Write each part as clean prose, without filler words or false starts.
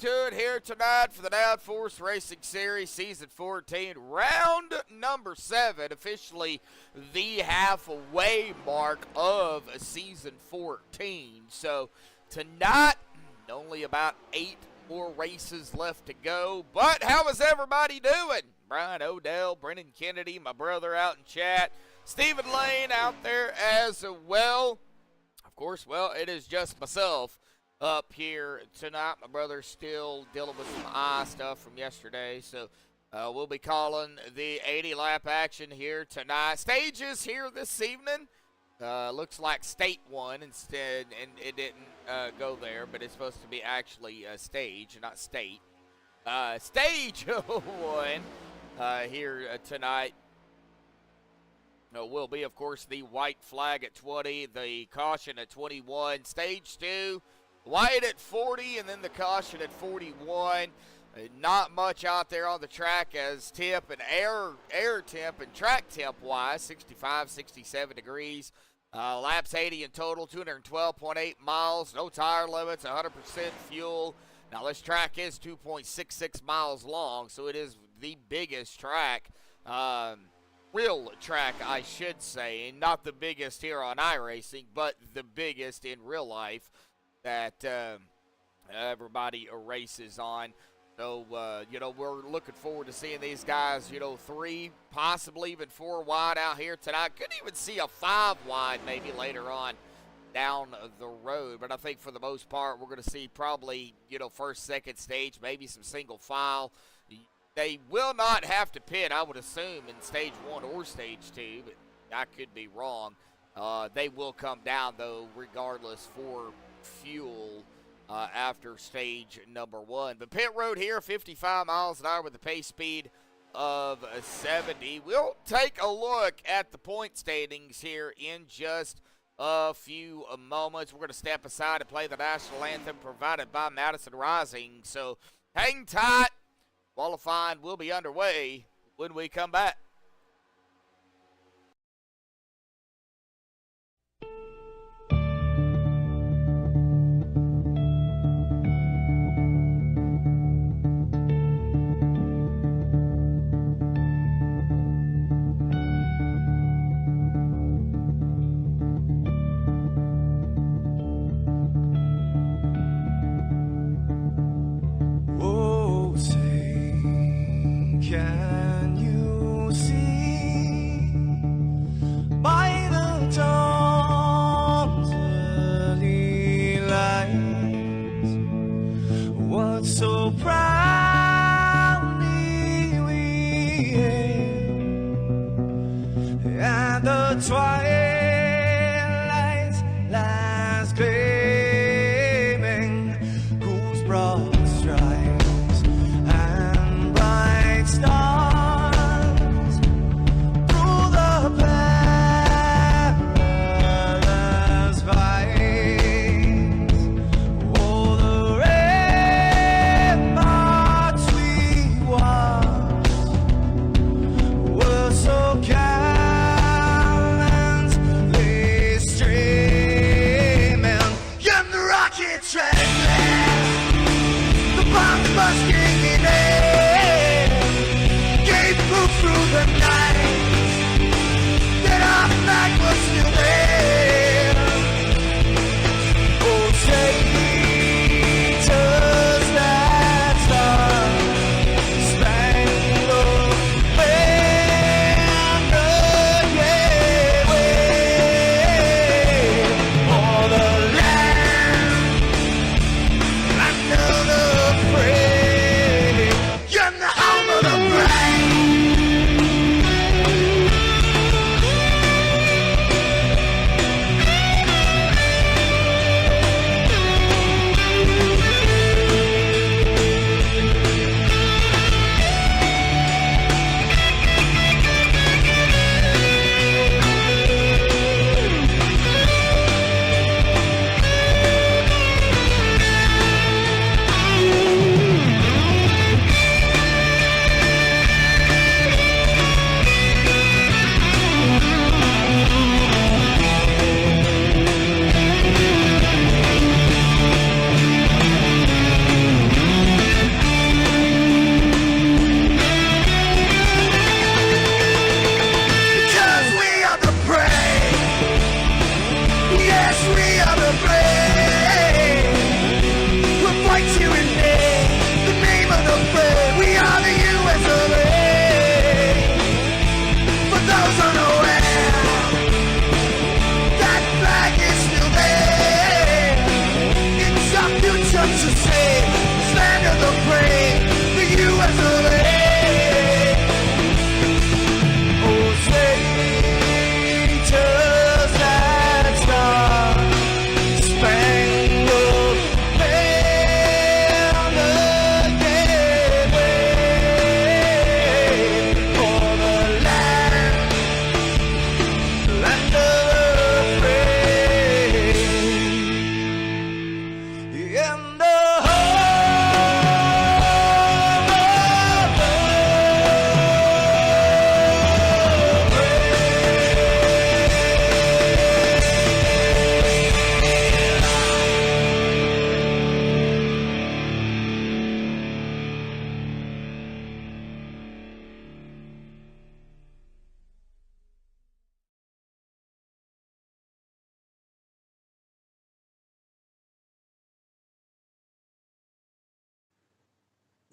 to it here tonight for the Downforce Racing Series Season 14, round number 7, officially the halfway mark of Season 14. So tonight, only about 8 more races left to go. But how is everybody doing? Brian Odell, Brennan Kennedy, my brother out in chat, Stephen Lane out there as well. Of course, well, it is just myself up here tonight. My brother's still dealing with some eye stuff from yesterday, so we'll be calling the 80-lap action here tonight. Stages here this evening. Looks like State won instead, and it didn't go there, but it's supposed to be actually a stage, not State. Stage 1 here tonight. Will be, of course, the white flag at 20, the caution at 21. Stage 2, white at 40, and then the caution at 41. Not much out there on the track as temp and air temp and track temp-wise, 65, 67 degrees. Laps 80 in total, 212.8 miles. No tire limits, 100% fuel. Now, this track is 2.66 miles long, so it is the biggest track. Real track, I should say, and not the biggest here on iRacing, but the biggest in real life that everybody races on. So, we're looking forward to seeing these guys, 3, possibly even 4 wide out here tonight. Could even see a 5 wide maybe later on down the road. But I think for the most part, we're going to see probably, first, second stage, maybe some single file. They will not have to pit, I would assume, in Stage 1 or Stage 2, but I could be wrong. They will come down, though, regardless for fuel after Stage number 1. The pit road here, 55 miles an hour with a pace speed of 70. We'll take a look at the point standings here in just a few moments. We're going to step aside and play the national anthem provided by Madison Rising. So hang tight. Qualifying will be underway when we come back. Can you see by the dawn's early light what so proudly we hailed at the twilight's last gleaming, whose broad stripes and bright stars through the perilous fights. Oh, the ramparts we watched were so gallantly streaming, and the rockets reckless, the bombs bursting in air, gave proof through the night that our flag was still there. Oh, traitors that star-spangled banner, yeah, wave for the land under the frame, and the home of the brave.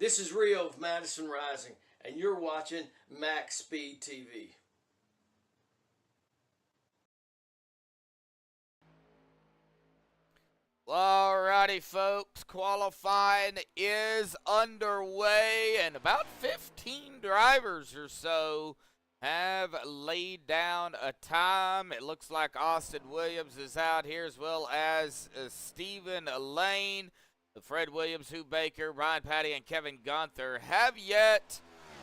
This is Rio of Madison Rising, and you're watching MaxspeedTV. Alrighty, folks, qualifying is underway, and about 15 drivers or so have laid down a time. It looks like Austin Williams is out here, as well as Stephen Lane. Fred Williams, Hugh Baker, Brian Patty, and Kevin Gunther have yet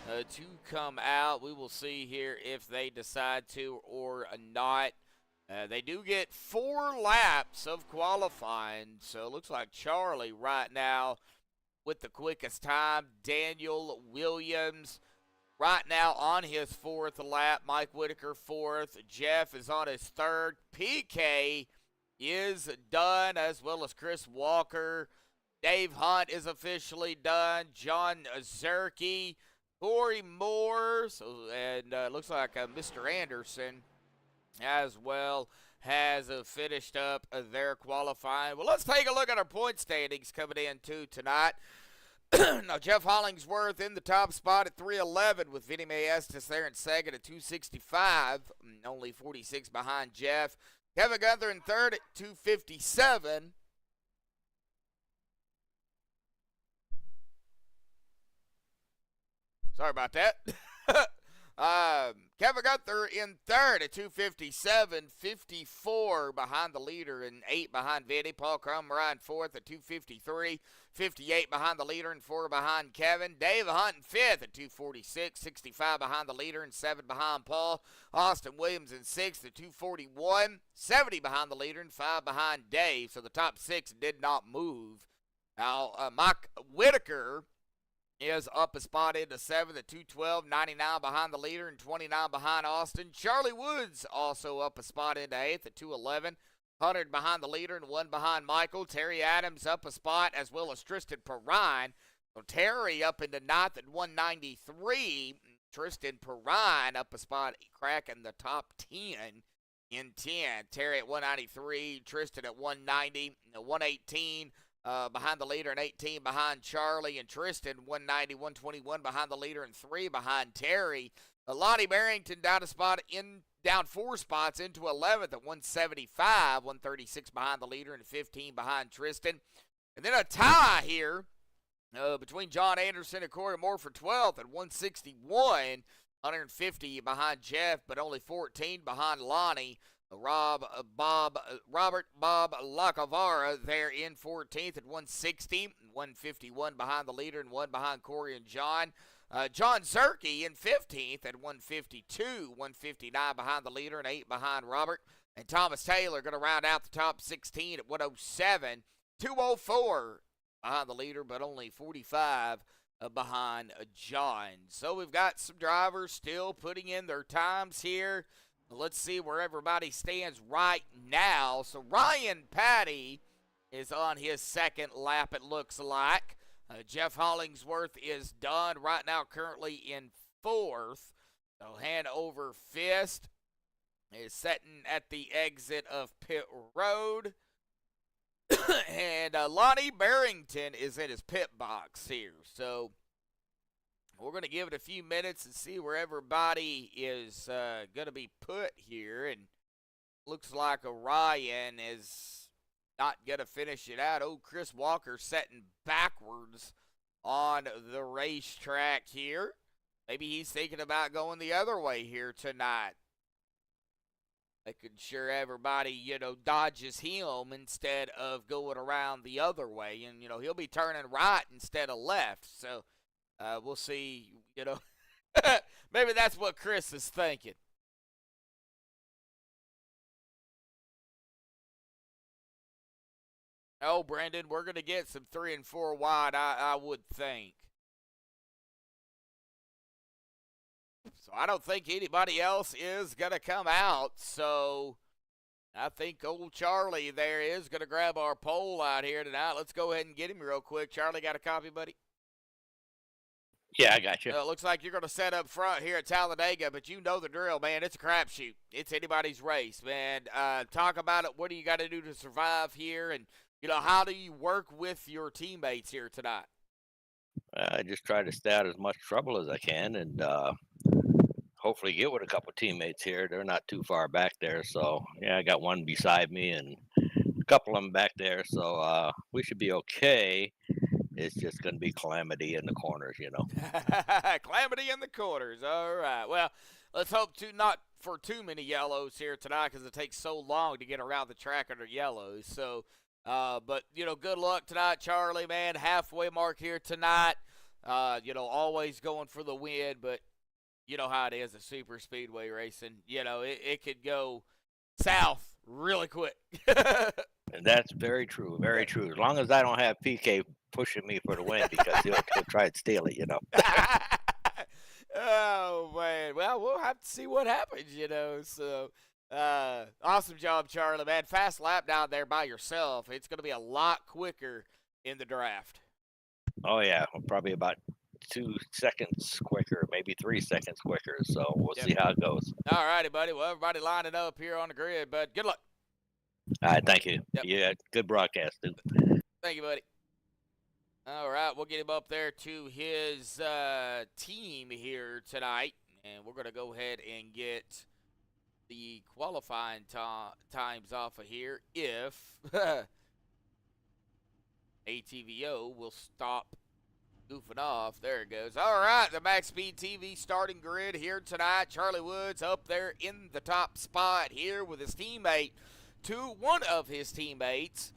to come out. We will see here if they decide to or not. They do get 4 laps of qualifying, so it looks like Charlie right now with the quickest time. Daniel Williams right now on his 4th lap. Mike Whitaker 4th. Jeff is on his 3rd. PK is done, as well as Chris Walker. Dave Hunt is officially done. John Zerke, Corey Moore, and looks like Mr. Anderson as well has finished up their qualifying. Well, let's take a look at our point standings coming into tonight. Now, Jeff Hollingsworth in the top spot at 311 with Vinny Maestas there in second at 265, only 46 behind Jeff. Kevin Gunther in third at 257. Sorry about that. Kevin Gunther in third at 257, 54 behind the leader and 8 behind Vinny. Paul Crumrine in fourth at 253, 58 behind the leader and 4 behind Kevin. Dave Hunt in fifth at 246, 65 behind the leader and 7 behind Paul. Austin Williams in sixth at 241, 70 behind the leader and 5 behind Dave. So the top 6 did not move. Now, Mike Whitaker is up a spot into 7th at 212, 99 behind the leader and 29 behind Austin. Charlie Woods also up a spot into 8th at 211, 100 behind the leader and 1 behind Michael. Terry Adams up a spot, as well as Tristan Perrine. So Terry up into 9th at 193. Tristan Perrine up a spot, cracking the top 10 in 10. Terry at 193, Tristan at 190, 118. Behind the leader and 18 behind Charlie, and Tristan 190, 121 behind the leader and 3 behind Terry. Lonnie Barrington down 4 spots into 11th at 175, 136 behind the leader and 15 behind Tristan. And then a tie here between John Anderson and Corey Moore for 12th at 161, 150 behind Jeff, but only 14 behind Lonnie. Robert Bob Lacavara there in 14th at 160, 151 behind the leader and 1 behind Corey and John. John Zerke in 15th at 152, 159 behind the leader and 8 behind Robert. And Thomas Taylor going to round out the top 16 at 107, 204 behind the leader, but only 45 behind John. So we've got some drivers still putting in their times here. Let's see where everybody stands right now. So Ryan Patty is on his 2nd lap, it looks like. Jeff Hollingsworth is done right now, currently in 4th. So Hanover Fist is sitting at the exit of pit road. And Lonnie Barrington is in his pit box here. So we're going to give it a few minutes and see where everybody is going to be put here. And looks like Orion is not going to finish it out. Oh, Chris Walker setting backwards on the racetrack here. Maybe he's thinking about going the other way here tonight. Making sure everybody, dodges him instead of going around the other way. And, he'll be turning right instead of left. So we'll see, maybe that's what Chris is thinking. Oh, Brendan, we're going to get some 3 and 4 wide, I would think. So I don't think anybody else is going to come out. So I think old Charlie there is going to grab our pole out here tonight. Let's go ahead and get him real quick. Charlie, got a copy, buddy? Yeah, I got you. It looks like you're going to set up front here at Talladega, but you know the drill, man. It's a crapshoot. It's anybody's race, man. Talk about it. What do you got to do to survive here? And, how do you work with your teammates here tonight? I just try to stay out of as much trouble as I can, and hopefully get with a couple teammates here. They're not too far back there, so yeah, I got one beside me and a couple of them back there, so we should be okay. It's just going to be calamity in the corners, you know. Calamity in the corners. All right. Well, let's hope to not for too many yellows here tonight because it takes so long to get around the track under yellows. So, but good luck tonight, Charlie. Man, halfway mark here tonight. Always going for the win, but you know how it is at super speedway racing. It could go south really quick. And that's very true, very true. As long as I don't have PK pushing me for the win because he'll try and steal it, you know. Oh, man. Well, we'll have to see what happens, So, awesome job, Charlie, man. Fast lap down there by yourself. It's going to be a lot quicker in the draft. Oh, yeah. Probably about 2 seconds quicker, maybe 3 seconds quicker. So we'll see how it goes. All righty, buddy. Well, everybody lining up here on the grid, bud. Good luck. All right, thank you. Yep. Yeah, good broadcast, dude. Thank you, buddy. All right, we'll get him up there to his team here tonight, and we're going to go ahead and get the qualifying times off of here if ATVO will stop goofing off. There it goes. All right, the MaxspeedTV starting grid here tonight. Charlie Woods up there in the top spot here with his teammate. One of his teammates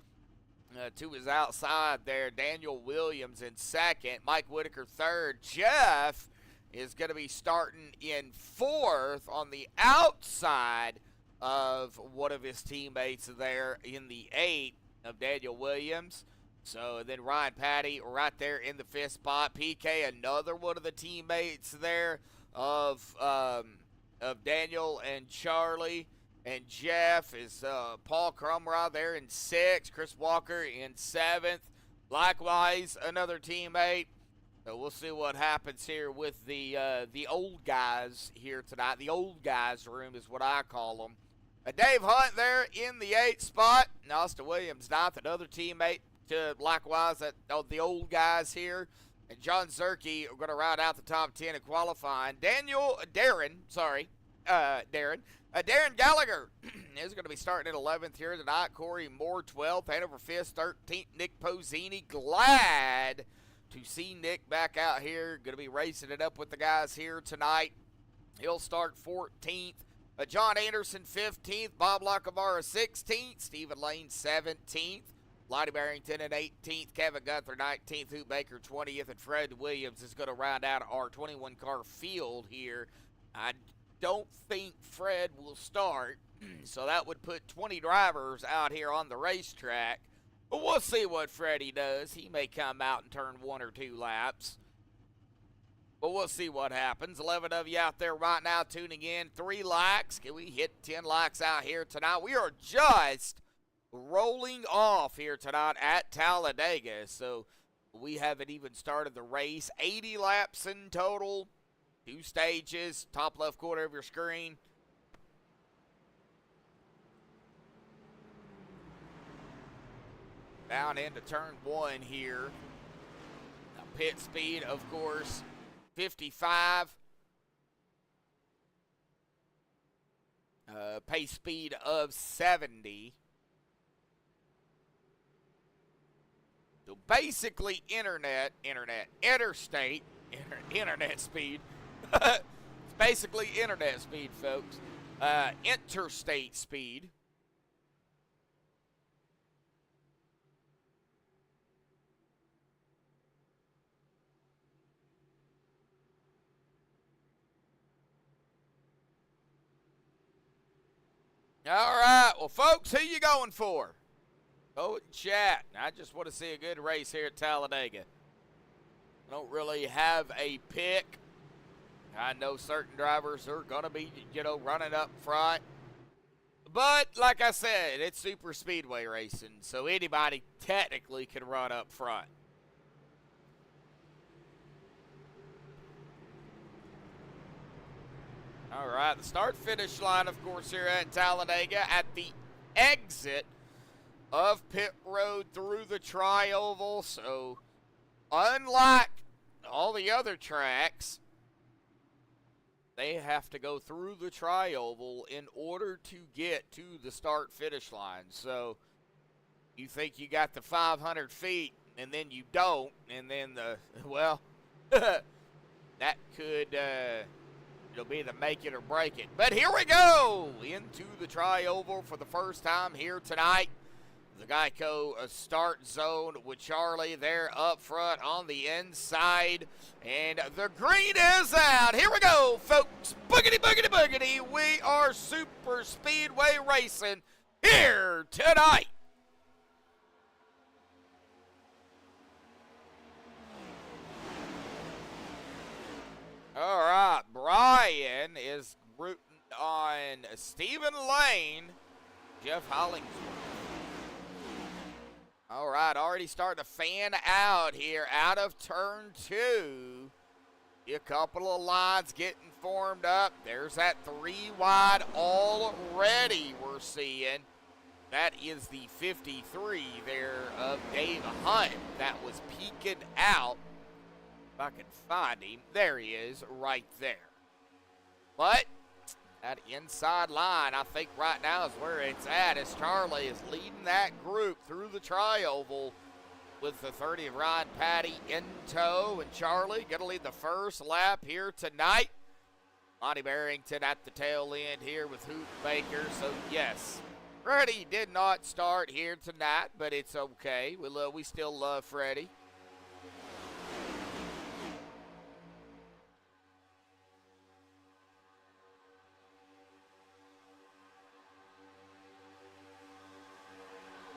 to his outside there, Daniel Williams in second, Mike Whitaker third. Jeff is going to be starting in fourth on the outside of one of his teammates there in the 8 of Daniel Williams. So then Ryan Patty right there in the fifth spot. PK, another one of the teammates there of Daniel and Charlie. And Jeff is Paul Crumrah there in 6th. Chris Walker in 7th. Likewise, another teammate. So we'll see what happens here with the old guys here tonight. The old guys room is what I call them. Dave Hunt there in the 8th spot. And Austin Williams 9th, another teammate to likewise the old guys here. And John Zerke are going to round out the top 10 in qualifying. Darren Gallagher is going to be starting at 11th here tonight. Corey Moore 12th. Hanover 5th, 13th. Nick Pozzini. Glad to see Nick back out here. Going to be racing it up with the guys here tonight. He'll start 14th. John Anderson 15th. Bob Locavara 16th. Stephen Lane 17th. Lottie Barrington in 18th. Kevin Gunther 19th. Hoot Baker 20th. And Fred Williams is going to round out our 21-car field here. I don't think Fred will start, so that would put 20 drivers out here on the racetrack. But we'll see what Freddie does. He may come out and turn 1 or 2 laps. But we'll see what happens. 11 of you out there right now tuning in. 3 likes. Can we hit 10 likes out here tonight? We are just rolling off here tonight at Talladega. So we haven't even started the race. 80 laps in total. 2 stages, top left corner of your screen. Down into turn 1 here. Now pit speed, of course, 55. Pace speed of 70. So basically interstate speed. It's basically internet speed, folks. Interstate speed. All right. Well, folks, who you going for? Go and chat. I just want to see a good race here at Talladega. I don't really have a pick. I know certain drivers are going to be, running up front. But, like I said, it's super speedway racing, so anybody technically can run up front. All right, the start-finish line, of course, here at Talladega at the exit of pit road through the tri-oval. So, unlike all the other tracks, they have to go through the tri-oval in order to get to the start-finish line. So you think you got the 500 feet, and then you don't, and then well, that could, it'll be the make it or break it. But here we go into the tri-oval for the first time here tonight. The Geico start zone with Charlie there up front on the inside. And the green is out. Here we go, folks. Boogity, boogity, boogity. We are super speedway racing here tonight. All right, Brian is rooting on Stephen Lane, Jeff Hollingsworth. All right, already starting to fan out here out of turn 2. A couple of lines getting formed up. There's that 3 wide already we're seeing. That is the 53 there of Dave Hunt that was peeking out. If I can find him, there he is right there. But that inside line, I think right now is where it's at, as Charlie is leading that group through the tri-oval with the 30 of Ryan Patty in tow. And Charlie going to lead the first lap here tonight. Monty Barrington at the tail end here with Hoot Baker. So, yes, Freddie did not start here tonight, but it's okay. We still love Freddie.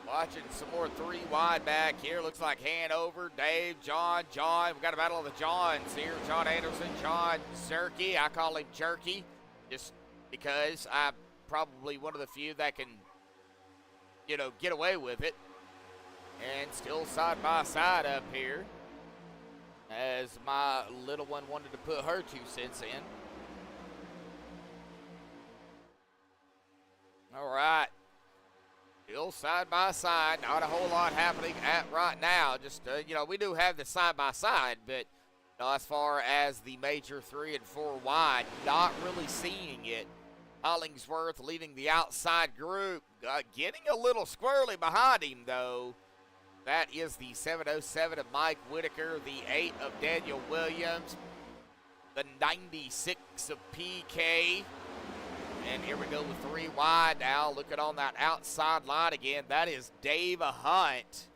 Watching some more 3 wide back here. Looks like Hanover, Dave, John. We've got a battle of the Johns here. John Anderson, John Zerke. I call him Jerky just because I'm probably one of the few that can, get away with it. And still side by side up here, as my little one wanted to put her 2 cents in. All right. Still side by side, not a whole lot happening right now. Just, we do have the side by side, but as far as the major 3 and 4 wide, not really seeing it. Hollingsworth leading the outside group, getting a little squirrely behind him, though. That is the 707 of Mike Whitaker, the 8 of Daniel Williams, the 96 of PK. And here we go with 3 wide now. Looking on that outside line again. That is Dave Hunt.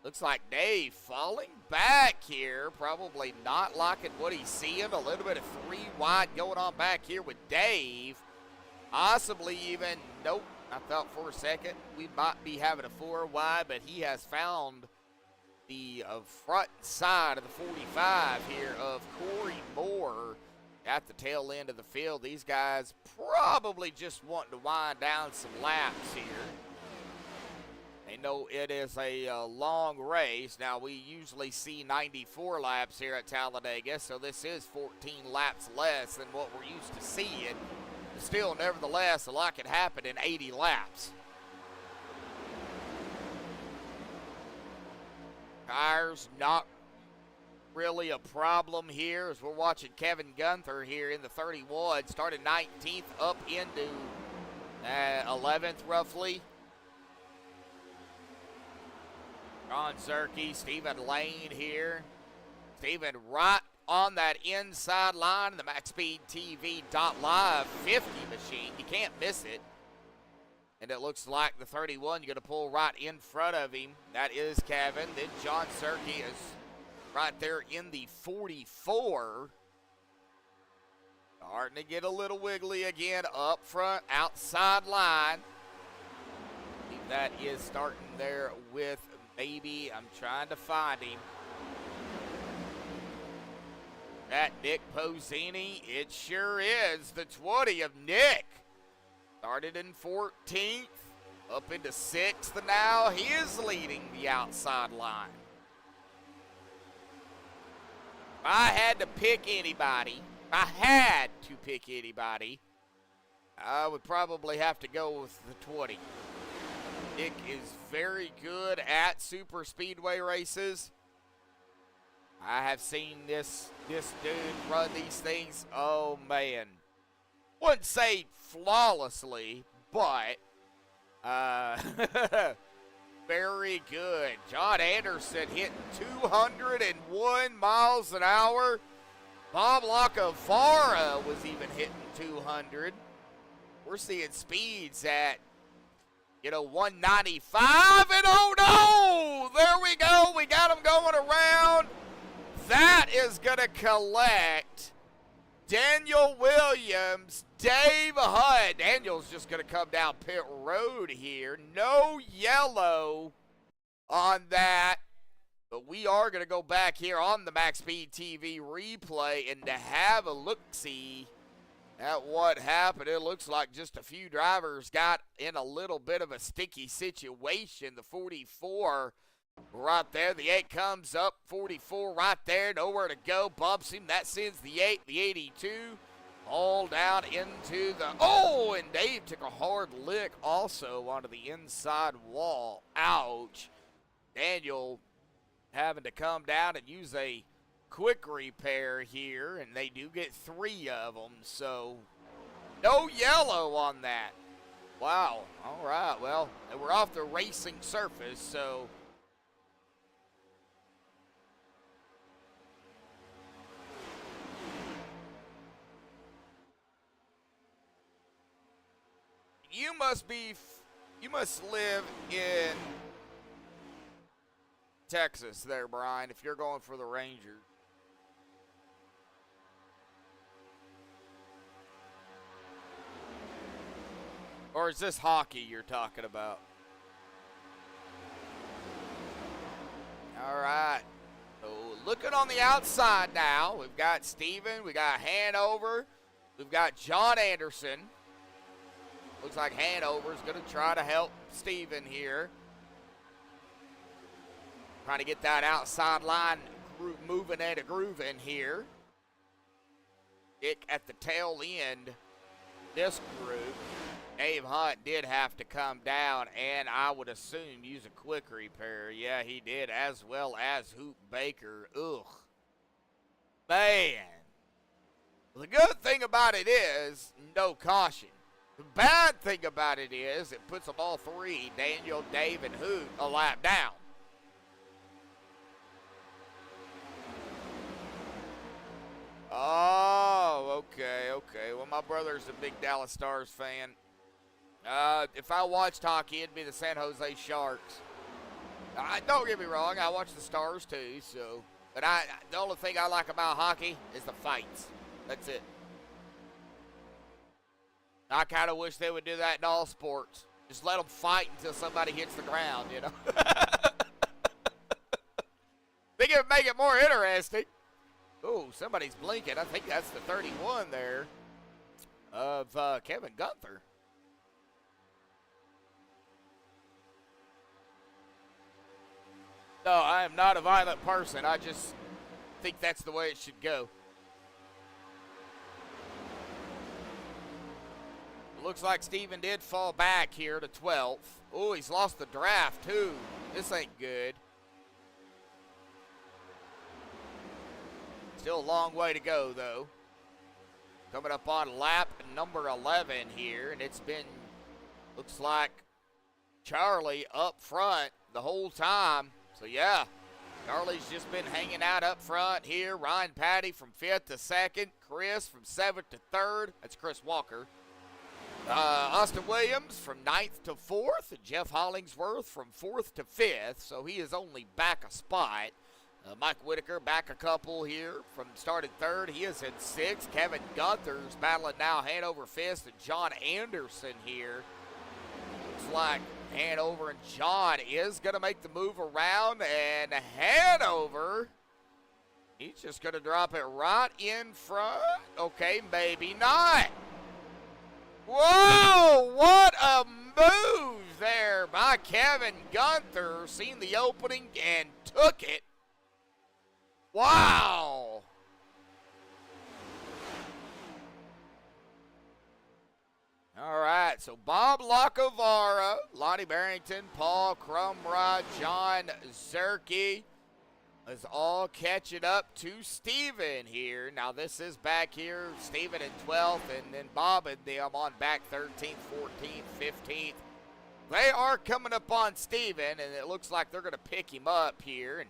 Looks like Dave falling back here. Probably not liking what he's seeing. A little bit of 3 wide going on back here with Dave. Possibly even, nope. I thought for a second we might be having a 4 wide, but he has found the front side of the 45 here of Corey Moore at the tail end of the field. These guys probably just wanting to wind down some laps here. They know it is a long race. Now, we usually see 94 laps here at Talladega, so this is 14 laps less than what we're used to seeing. But still, nevertheless, a lot can happen in 80 laps. Tires not really a problem here, as we're watching Kevin Gunther here in the 31, started 19th up into 11th roughly. John Zerke, Stephen Lane here. Stephen right on that inside line in the MaxspeedTV.live 50 machine. You can't miss it. And it looks like the 31 you're going to pull right in front of him. That is Kevin. Then John Zerke is right there in the 44. Starting to get a little wiggly again up front, outside line. I think that is starting there with maybe, I'm trying to find him. That Nick Pozzini, it sure is the 20 of Nick. Started in 14th, up into 6th, and now he is leading the outside line. If I had to pick anybody, I would probably have to go with the 20. Nick is very good at super speedway races. I have seen this dude run these things. Oh man, wouldn't say flawlessly, but very good. John Anderson hitting 201 miles an hour. Bob Lacavara was even hitting 200. We're seeing speeds at 195, and oh no! There we go. We got him going around. That is going to collect Daniel Williams, Dave Hunt. Daniel's just going to come down pit road here. No yellow on that. But we are going to go back here on the MaxspeedTV replay and to have a look-see at what happened. It looks like just a few drivers got in a little bit of a sticky situation. The 44 right there. The 8 comes up. 44 right there. Nowhere to go. Bumps him. That sends the 8. The 82 all down into the... Oh, and Dave took a hard lick also onto the inside wall. Ouch. Daniel having to come down and use a quick repair here, and they do get 3 of them, so no yellow on that. Wow. All right, well, we're off the racing surface, so you must live in Texas there, Brian, if you're going for the Rangers. Or is this hockey you're talking about? All right. So looking on the outside now, we've got Steven, we got Hanover, we've got John Anderson. Looks like Hanover's going to try to help Steven here. Trying to get that outside line moving and grooving here. Dick at the tail end, this group. Dave Hunt did have to come down, and I would assume use a quick repair. Yeah, he did, as well as Hoop Baker. Ugh. Man. Well, the good thing about it is no caution. The bad thing about it is it puts them all 3, Daniel, Dave, and Hoop, a lap down. Oh, okay. Well, my brother's a big Dallas Stars fan. If I watched hockey, it'd be the San Jose Sharks. Don't get me wrong, I watch the Stars too, so. But the only thing I like about hockey is the fights. That's it. I kind of wish they would do that in all sports. Just let them fight until somebody hits the ground, you know. Think it would make it more interesting. Oh, somebody's blinking. I think that's the 31 there of Kevin Gunther. No, I am not a violent person. I just think that's the way it should go. It looks like Steven did fall back here to 12th. Oh, he's lost the draft, too. This ain't good. Still a long way to go, though. Coming up on lap number 11 here, and it's been, looks like Charlie up front the whole time. So, yeah, Charlie's just been hanging out up front here. Ryan Patty from 5th to 2nd. Chris from 7th to 3rd. That's Chris Walker. Austin Williams from 9th to 4th. And Jeff Hollingsworth from 4th to 5th. So he is only back a spot. Mike Whitaker back a couple here from started 3rd. He is in 6th. Kevin Gunther's battling now Hanover 5th. And John Anderson here. Looks like Hanover and John is going to make the move around. And Hanover, he's just going to drop it right in front. Okay, maybe not. Whoa, what a move there by Kevin Gunther. Seen the opening and took it. Wow. All right, so Bob Lacavara, Lonnie Barrington, Paul Crumrod, John Zerke, is all catching up to Steven here. Now this is back here, Steven in 12th, and then Bob and them on back 13th, 14th, 15th. They are coming up on Steven, and it looks like they're going to pick him up here and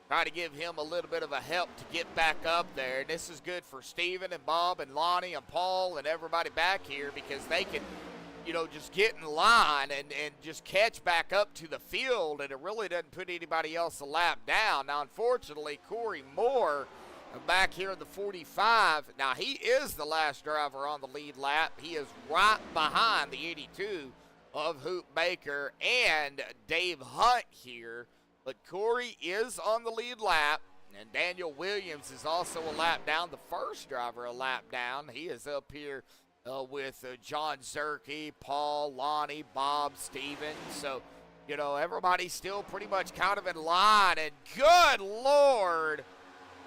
try to give him a little bit of a help to get back up there. And this is good for Steven and Bob and Lonnie and Paul and everybody back here because they can, you know, just get in line and just catch back up to the field, and it really doesn't put anybody else a lap down. Now, unfortunately, Corey Moore back here in the 45. Now, he is the last driver on the lead lap. He is right behind the 82 of Hoop Baker and Dave Hunt here. But Corey is on the lead lap, and Daniel Williams is also a lap down, the first driver a lap down. He is up here with John Zerke, Paul, Lonnie, Bob, Steven. So, you know, everybody's still pretty much kind of in line. And good Lord,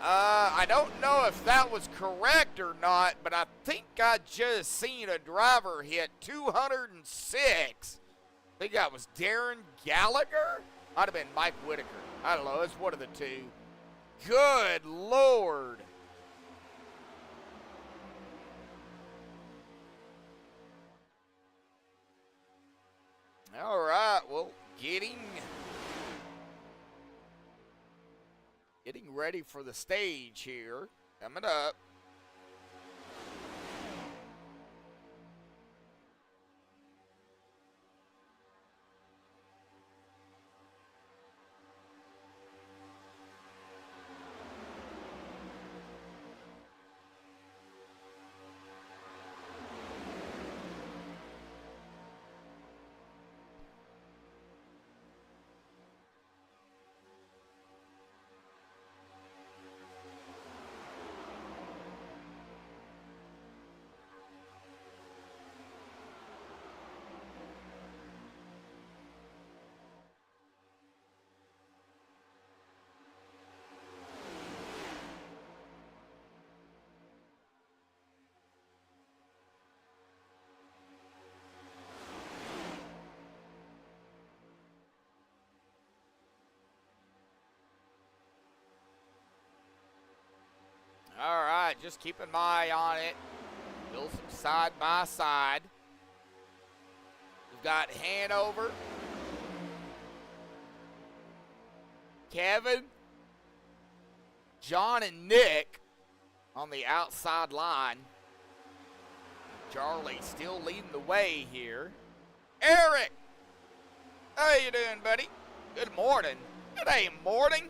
I don't know if that was correct or not, but I think I just seen a driver hit 206. I think that was Darren Gallagher. Might have been Mike Whitaker. I don't know. It's one of the two. Good Lord. All right. Well, getting ready for the stage here. Coming up. All right, just keeping my eye on it. Build some side by side. We've got Hanover, Kevin, John, and Nick on the outside line. Charlie still leading the way here. Eric, how you doing, buddy? Good morning. Good day, morning.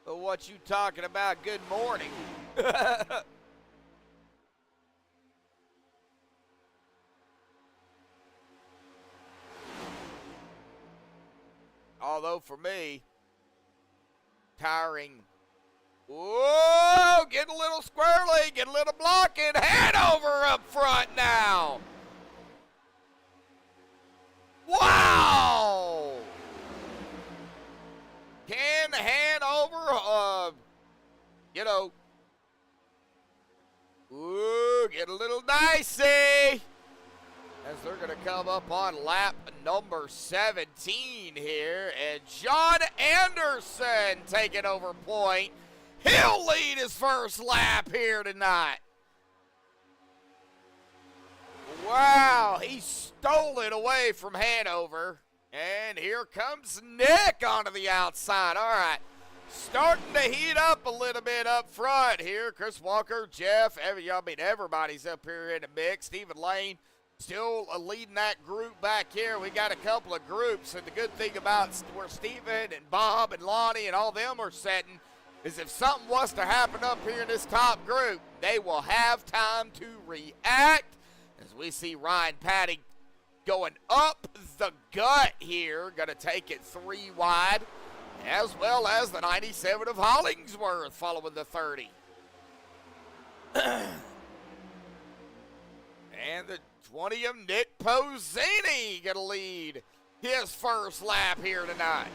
What you talking about? Good morning. Although for me, tiring. Whoa, getting a little squirrely, getting a little blocking. Hanover up front now. Wow. Can Hanover, you know, ooh, get a little dicey as they're going to come up on lap number 17 here. And John Anderson taking over point. He'll lead his first lap here tonight. Wow, he stole it away from Hanover. And here comes Nick onto the outside. All right, starting to heat up a little bit up front here. Chris Walker, Jeff, everybody's up here in the mix. Stephen Lane still leading that group back here. We got a couple of groups, and the good thing about where Stephen and Bob and Lonnie and all them are setting is if something was to happen up here in this top group, they will have time to react. As we see Ryan Patty going up the gut here, going to take it 3 wide, as well as the 97 of Hollingsworth following the 30. And the 20 of Nick Pozzini going to lead his first lap here tonight.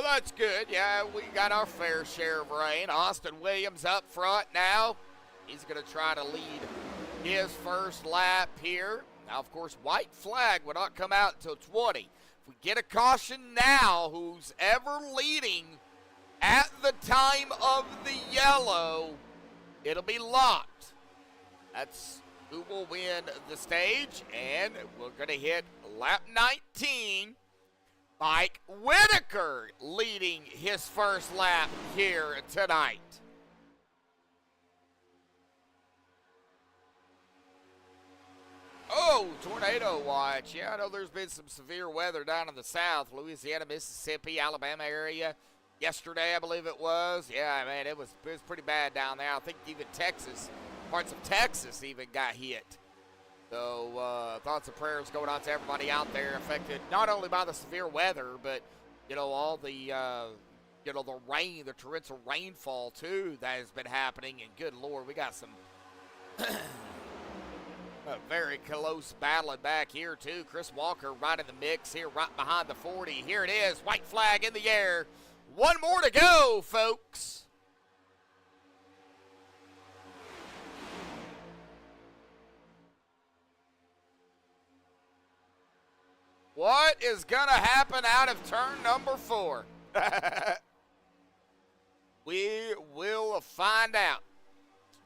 that's good. Yeah, we got our fair share of rain. Austin Williams up front now. He's going to try to lead his first lap here. Now, of course, white flag will not come out until 20. If we get a caution now, who's ever leading at the time of the yellow, it'll be locked. That's who will win the stage, and we're going to hit lap 19. Mike Whitaker leading his first lap here tonight. Oh, tornado watch. Yeah, I know there's been some severe weather down in the south, Louisiana, Mississippi, Alabama area. Yesterday, I believe it was. Yeah, man, it was pretty bad down there. I think even Texas, parts of Texas even got hit. So thoughts and prayers going out to everybody out there affected not only by the severe weather, but, all the, the rain, the torrential rainfall, too, that has been happening. And good Lord, we got some very close battling back here, too. Chris Walker right in the mix here, right behind the 40. Here it is, white flag in the air. One more to go, folks. What is going to happen out of turn number 4? We will find out.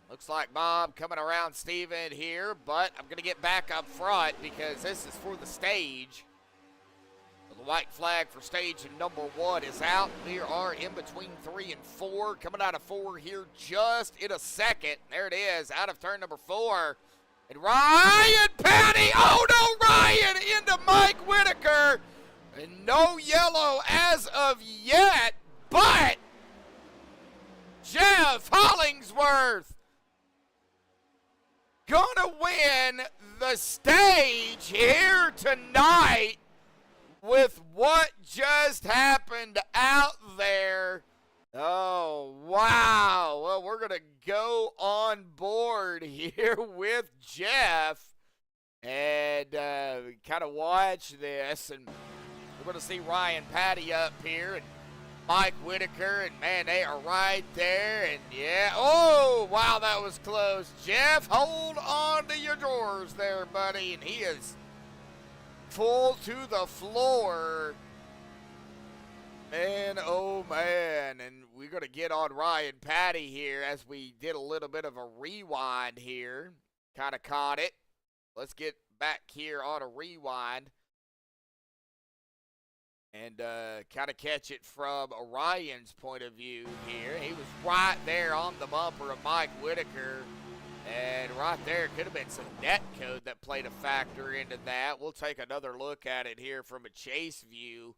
Looks like Bob coming around Steven here, but I'm going to get back up front because this is for the stage. The white flag for stage number 1 is out. We are in between 3 and 4. Coming out of 4 here just in a second. There it is, out of turn number 4. And Ryan Patty, oh no, Ryan into Mike Whitaker. And no yellow as of yet, but Jeff Hollingsworth gonna win the stage here tonight with what just happened out there. Oh, wow. Well, we're going to go on board here with Jeff and kind of watch this. And we're going to see Ryan Patty up here and Mike Whitaker. And, man, they are right there. And, yeah. Oh, wow, that was close. Jeff, hold on to your drawers there, buddy. And he is full to the floor. Man, oh man, and we're going to get on Ryan Patty here as we did a little bit of a rewind here. Kind of caught it. Let's get back here on a rewind and kind of catch it from Ryan's point of view here. He was right there on the bumper of Mike Whitaker, and right there could have been some net code that played a factor into that. We'll take another look at it here from a chase view.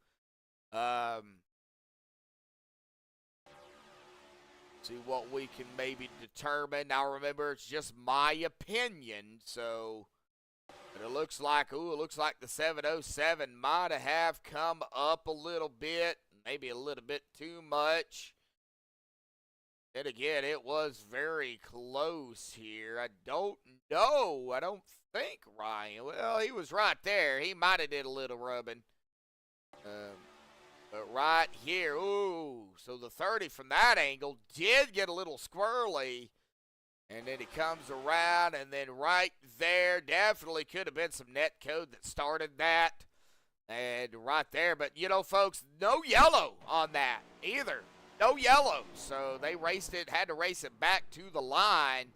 See what we can maybe determine. Now remember, it's just my opinion, so but it looks like, it looks like the 707 might have come up a little bit, maybe a little bit too much. And again, it was very close here. I don't know. I don't think Ryan, well, he was right there. He might have did a little rubbing. But right here, ooh, so the 30 from that angle did get a little squirrely. And then he comes around, and then right there, definitely could have been some net code that started that. And right there, but, folks, no yellow on that either. No yellow. So they raced it, had to race it back to the line.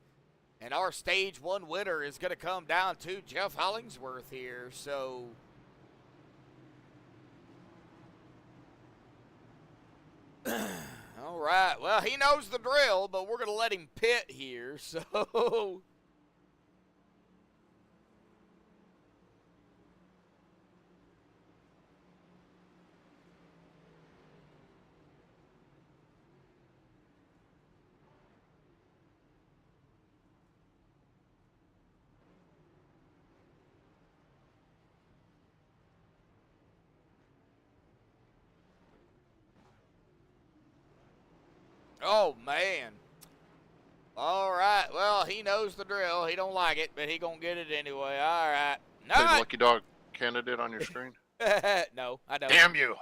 And our stage 1 winner is going to come down to Jeff Hollingsworth here. So all right, well, he knows the drill, but we're going to let him pit here, so oh, man. All right. Well, he knows the drill. He don't like it, but he going to get it anyway. All right. Say Lucky Dog candidate on your screen? No, I don't. Damn you.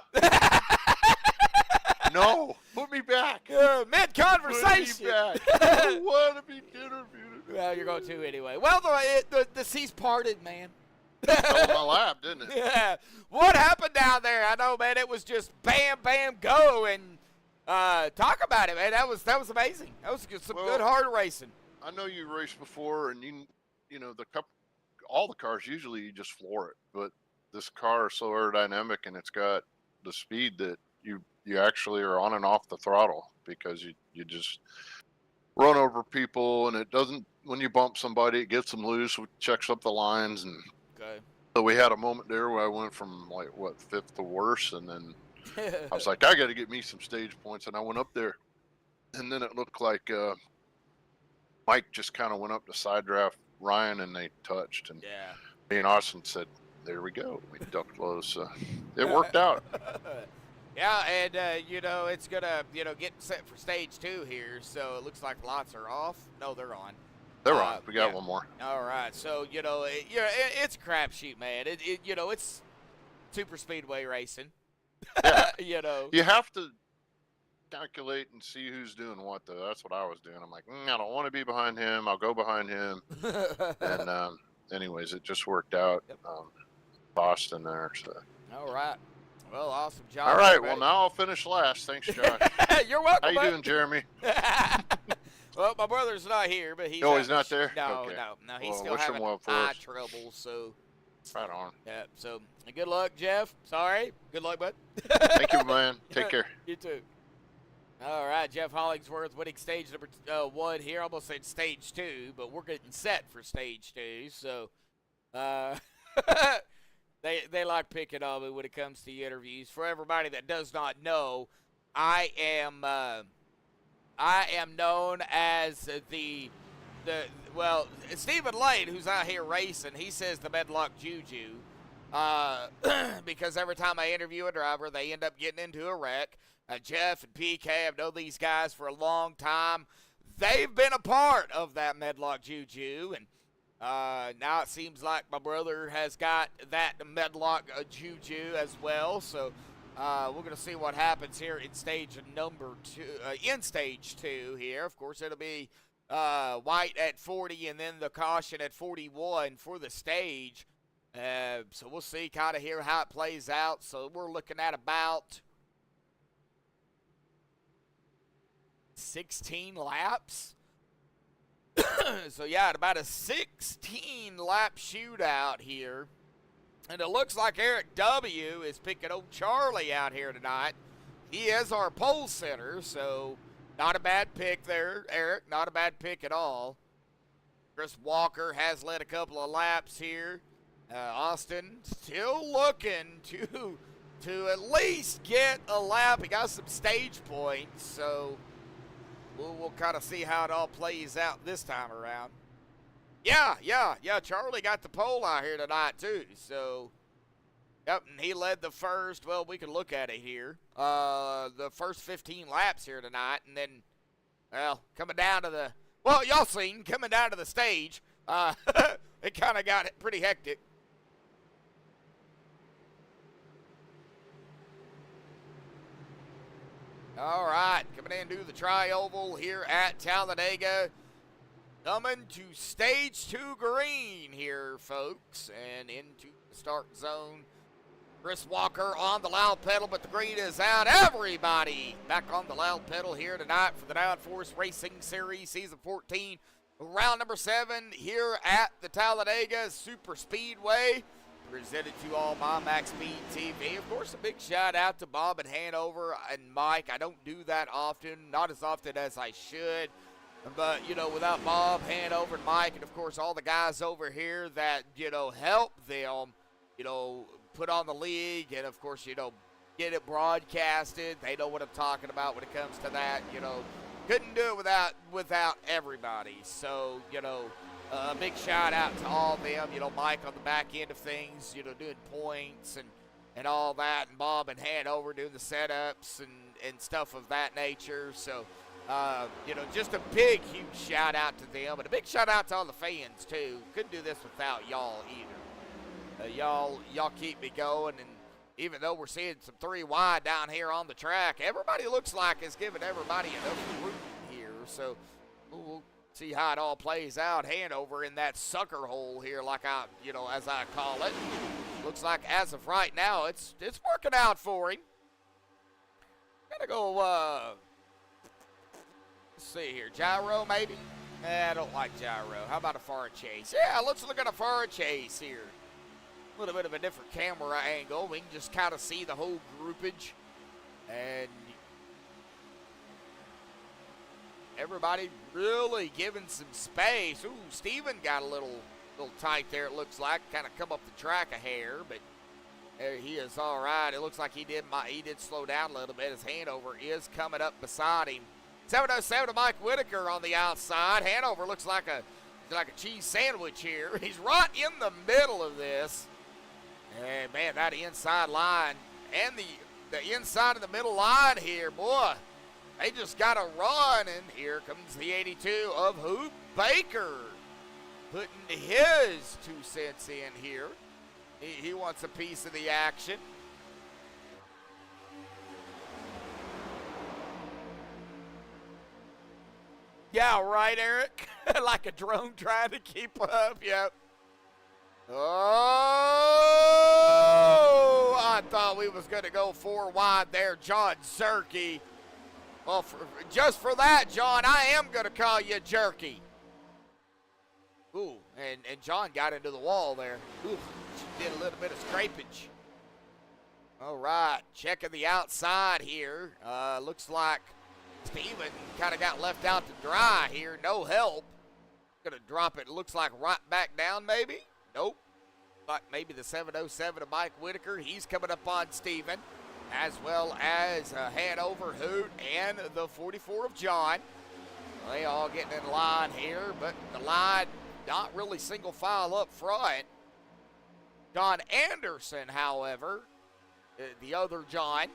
No, put me back. Mid-conversation. Put me back. I don't want to be interviewed. Well, you're going to anyway. Well, the seas parted, man. Fell on my lap, didn't it? Yeah. What happened down there? I know, man. It was just bam, bam, go, and talk about it, man. That was amazing. That was some good hard racing. I know you raced before, and you know all the cars usually you just floor it, but this car is so aerodynamic, and it's got the speed that you actually are on and off the throttle because you just run over people, and it doesn't. When you bump somebody, it gets them loose, checks up the lines, and Okay. so we had a moment there where I went from like fifth to worse, and then I was like, I got to get me some stage points, and I went up there, and then it looked like Mike just kind of went up to side draft Ryan, and they touched, and Yeah. me and Austin said, "There we go." We ducked low, so it worked out. Yeah, and you know, it's gonna get set for stage 2 here, so it looks like lots are off. No, they're on. They're on. We got yeah. one more. All right, so it's a crapshoot, man. It's super speedway racing. Yeah. You You have to calculate and see who's doing what, though. That's what I was doing. I'm like, I don't want to be behind him. I'll go behind him. And anyways, it just worked out. Yep. Boston there. So. All right. Well, awesome job. All right. everybody. Well, now I'll finish last. Thanks, Josh. You're welcome. How you bud. doing, Jeremy? Well, my brother's not here, but he's Oh, out he's not in- there? No, Okay. no, he's Well, still wish him having well for eye us. trouble. So, Right on. yeah. So, good luck, Jeff. Sorry. Good luck, bud. Thank you, man. Take care. You too. All right, Jeff Hollingsworth winning stage number 1 here. I almost said stage 2, but we're getting set for stage 2. So, they like picking on me when it comes to interviews. For everybody that does not know, I am known as Stephen Lane, who's out here racing. He says the Medlock Juju, because every time I interview a driver, they end up getting into a wreck. Jeff and PK, I've known these guys for a long time. They've been a part of that Medlock Juju, and now it seems like my brother has got that Medlock Juju as well. So we're going to see what happens here in stage number 2. In stage 2 here, of course, it'll be white at 40 and then the caution at 41 for the stage. So we'll see kind of here how it plays out. So we're looking at about 16 laps. So yeah, about a 16-lap shootout here. And it looks like Eric W. is picking old Charlie out here tonight. He is our pole sitter, so not a bad pick there, Eric. Not a bad pick at all. Chris Walker has led a couple of laps here. Austin still looking to at least get a lap. He got some stage points, so we'll kind of see how it all plays out this time around. Yeah, Charlie got the pole out here tonight, too. So, yep, and he led the first, well, we can look at it here, the first 15 laps here tonight. And then, well, coming down to the, well, y'all seen, coming down to the stage, it kind of got pretty hectic. All right, coming into the tri-oval here at Talladega. Coming to stage 2 green here, folks, and into the start zone. Chris Walker on the loud pedal, but the green is out. Everybody back on the loud pedal here tonight for the Downforce Racing Series Season 14. Round number 7 here at the Talladega Super Speedway. Presented to you all by MaxspeedTV. Of course, a big shout out to Bob and Hanover and Mike. I don't do that often, not as often as I should. But, without Bob, Hanover, and Mike, and, of course, all the guys over here that, help them, put on the league and, of course, get it broadcasted. They know what I'm talking about when it comes to that, Couldn't do it without everybody. So, a big shout out to all of them. Mike on the back end of things, doing points and all that. And Bob and Hanover doing the setups and stuff of that nature. So, just a big, huge shout out to them. And a big shout out to all the fans, too. Couldn't do this without y'all either. Y'all keep me going. And even though we're seeing some 3 wide down here on the track, everybody looks like it's giving everybody enough room here. So we'll see how it all plays out. Hanover in that sucker hole here, like as I call it. Looks like as of right now, it's working out for him. Gotta go, let's see here, gyro maybe? I don't like gyro. How about a far chase? Yeah, let's look at a far chase here. A little bit of a different camera angle. We can just kind of see the whole groupage. And everybody really giving some space. Ooh, Steven got a little tight there, it looks like. Kind of come up the track a hair, but he is all right. It looks like he did slow down a little bit. His Hanover is coming up beside him. 707 to Mike Whitaker on the outside. Hanover looks like a cheese sandwich here. He's right in the middle of this. And man, that inside line and the inside of the middle line here, boy, they just got to run. And here comes the 82 of Hoop Baker, putting his 2 cents in here. He wants a piece of the action. Yeah, right, Eric? Like a drone trying to keep up, yep. Oh, I thought we was going to go 4 wide there, John Zerke. Well, just for that, John, I am going to call you Jerky. Ooh, and John got into the wall there. Ooh, did a little bit of scrapage. All right, checking the outside here. Looks like Steven kind of got left out to dry here. No help. Going to drop it, looks like right back down maybe. Nope. Like maybe the 707 of Mike Whitaker. He's coming up on Steven, as well as Hanover, Hoot, and the 44 of John. They all getting in line here, but the line not really single file up front. John Anderson, however, the other John,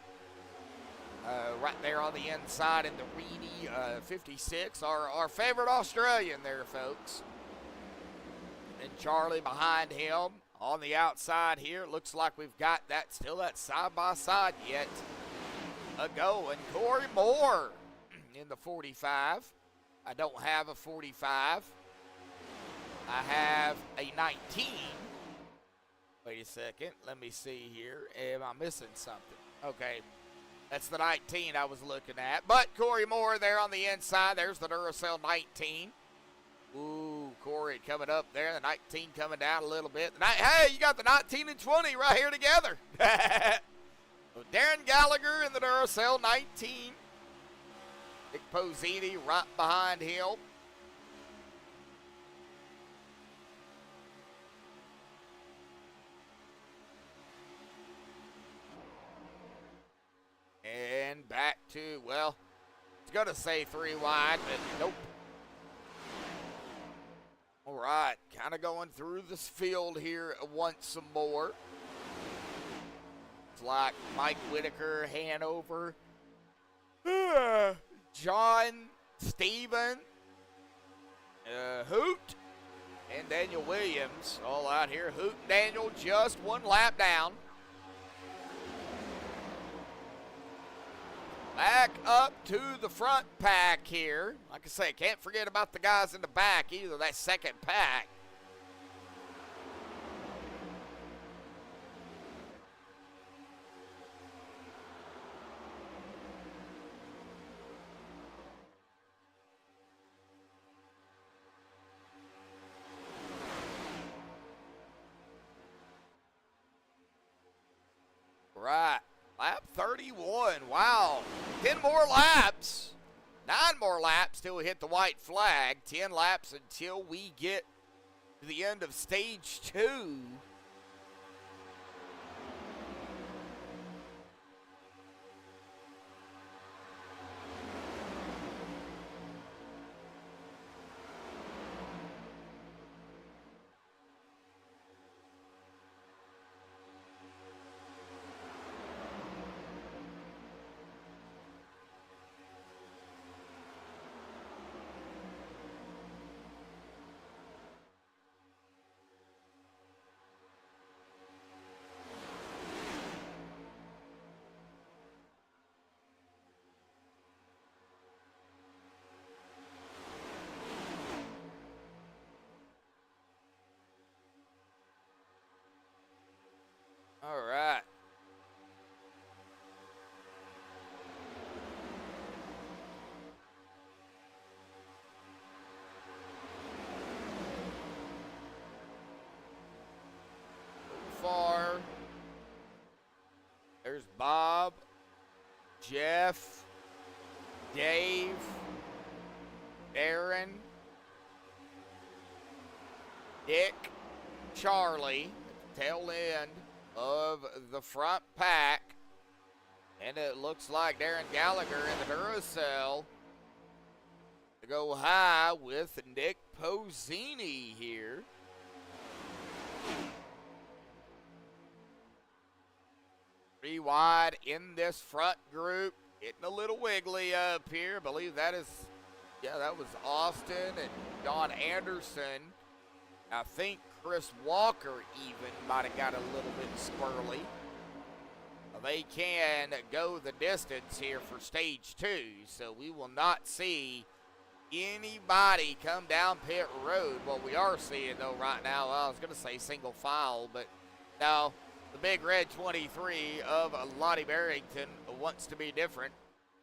right there on the inside in the Reedy 56, our favorite Australian there, folks. And Charlie behind him on the outside here. Looks like we've got that side-by-side yet a go. And Corey Moore in the 45. I don't have a 45. I have a 19. Wait a second. Let me see here. Am I missing something? Okay. That's the 19 I was looking at. But Corey Moore there on the inside. There's the Duracell 19. Ooh, Corey coming up there. The 19 coming down a little bit. Hey, you got the 19 and 20 right here together. Darren Gallagher in the Duracell 19. Nick Posini right behind him. And back to, well, it's going to say 3 wide, but nope. All right, kind of going through this field here once some more. It's like Mike Whitaker, Hanover, John, Steven, Hoot, and Daniel Williams all out here. Hoot and Daniel just 1 lap down. Back up to the front pack here. Like I say, can't forget about the guys in the back either, that second pack. Right. Lap 31, wow. 10 more laps. 9 more laps till we hit the white flag. 10 laps until we get to the end of stage 2. Bob, Jeff, Dave, Aaron, Dick, Charlie, tail end of the front pack. And it looks like Darren Gallagher in the Duracell to go high with Nick Pozzini here. Three wide in this front group. Getting a little wiggly up here. I believe that is, yeah, that was Austin and John Anderson. I think Chris Walker even might have got a little bit squirrely. They can go the distance here for stage 2, so we will not see anybody come down pit road. What we are seeing, though, right now, well, I was going to say single file, but no, the big red 23 of Lottie Barrington wants to be different.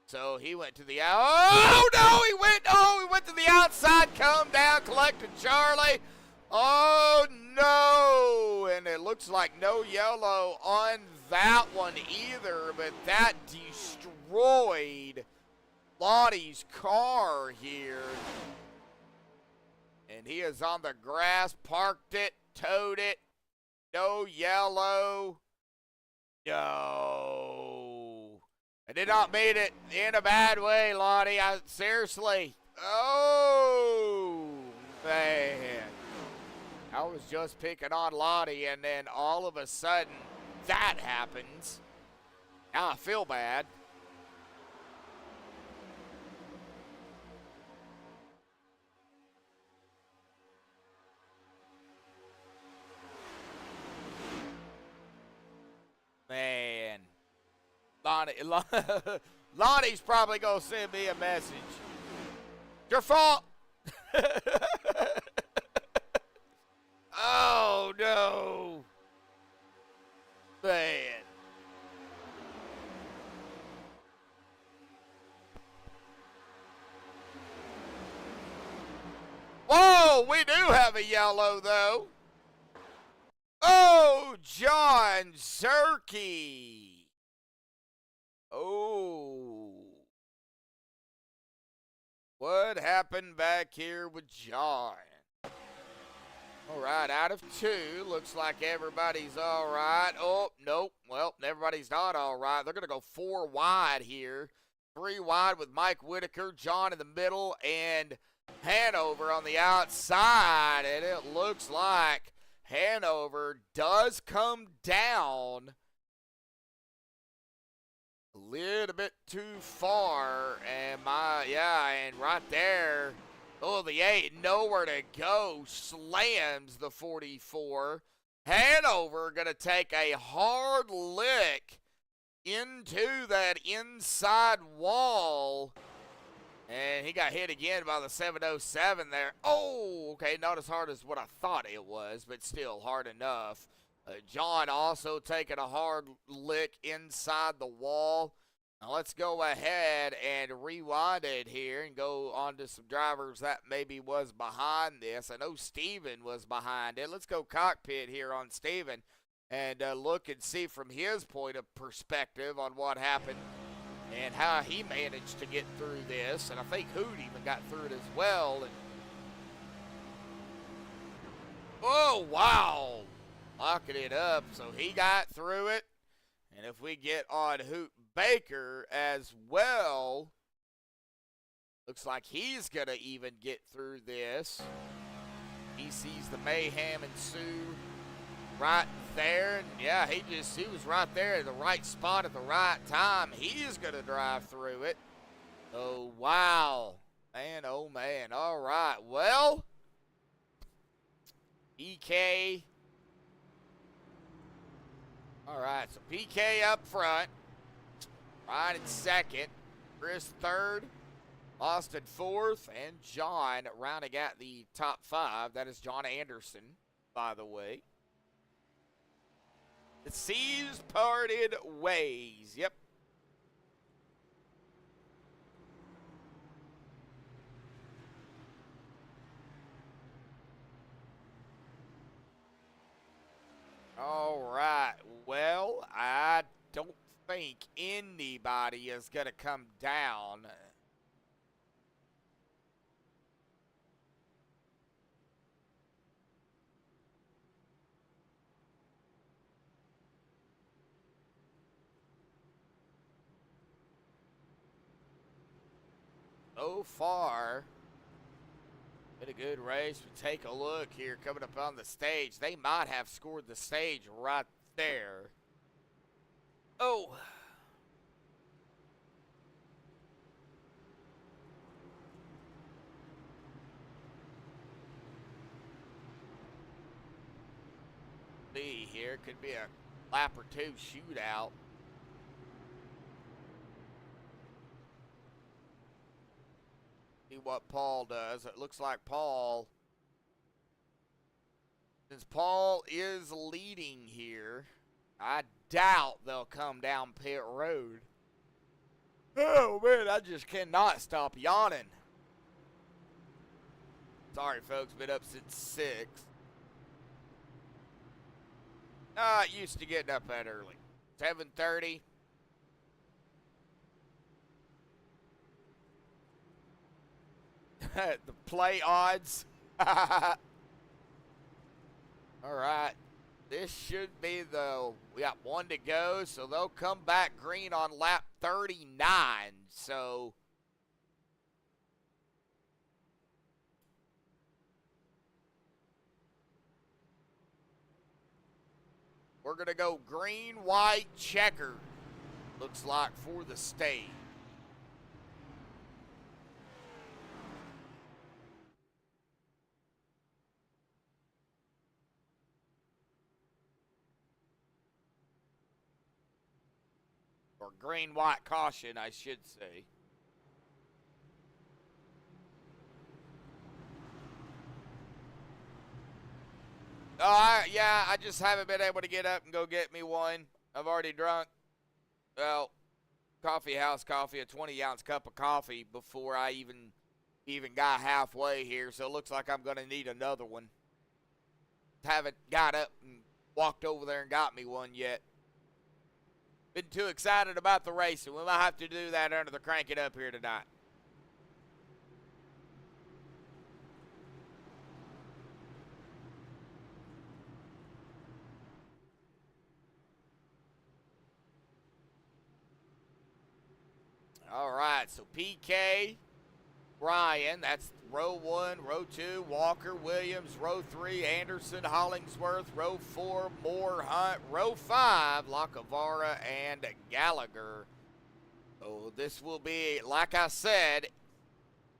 So he went to the oh no, he went to the outside, come down, collected Charlie. Oh no, and it looks like no yellow on that one either, but that destroyed Lottie's car here. And he is on the grass, parked it, towed it. No yellow. No. I did not mean it in a bad way, Lottie. Seriously. Oh, man. I was just picking on Lottie, and then all of a sudden, that happens. Now I feel bad. Man. Lottie's probably going to send me a message. Your fault. Oh, no. Man. Whoa, we do have a yellow, though. Oh, John Zerke. Oh. What happened back here with John? All right, out of 2, looks like everybody's all right. Oh, nope. Well, everybody's not all right. They're going to go 4 wide here. 3 wide with Mike Whitaker, John in the middle, and Hanover on the outside. And it looks like Hanover does come down a little bit too far. And and right there, oh, the 8, nowhere to go, slams the 44. Hanover going to take a hard lick into that inside wall. And he got hit again by the 707 there. Oh, okay, not as hard as what I thought it was, but still hard enough. John also taking a hard lick inside the wall. Now let's go ahead and rewind it here and go on to some drivers that maybe was behind this. I know Steven was behind it. Let's go cockpit here on Steven and look and see from his point of perspective on what happened and how he managed to get through this. And I think Hoot even got through it as well. And oh, wow. Locking it up. So he got through it. And if we get on Hoot Baker as well, looks like he's going to even get through this. He sees the mayhem ensue right there. And yeah, he was right there in the right spot at the right time. He's going to drive through it. Oh, wow. Man, oh, man. All right. Well, PK. All right, so PK up front. Ryan in second. Chris third. Austin fourth. And John rounding out the top 5. That is John Anderson, by the way. The seas parted ways. Yep. All right. Well, I don't think anybody is going to come down. So far, been a good race. We take a look here coming up on the stage. They might have scored the stage right there. Oh. See here, could be a lap or two shootout. See what Paul does. It looks like Paul, since Paul is leading here, I doubt they'll come down pit road. Oh man, I just cannot stop yawning. Sorry folks, been up since 6. Used to getting up that early. 7:30. The play odds. All right. This should be we got 1 to go, so they'll come back green on lap 39. So we're going to go green, white, checker. Looks like for the stage. Or green, white, caution, I should say. Yeah, I just haven't been able to get up and go get me one. I've already drunk, well, coffee house coffee, a 20-ounce cup of coffee before I even got halfway here. So it looks like I'm going to need another one. Haven't got up and walked over there and got me one yet. Been too excited about the racing. We might have to do that under the crank it up here tonight. All right, so PK, Ryan, that's row 1, row 2, Walker, Williams, row 3, Anderson, Hollingsworth, row 4, Moore, Hunt, row 5, Lacavara, and Gallagher. So this will be, like I said,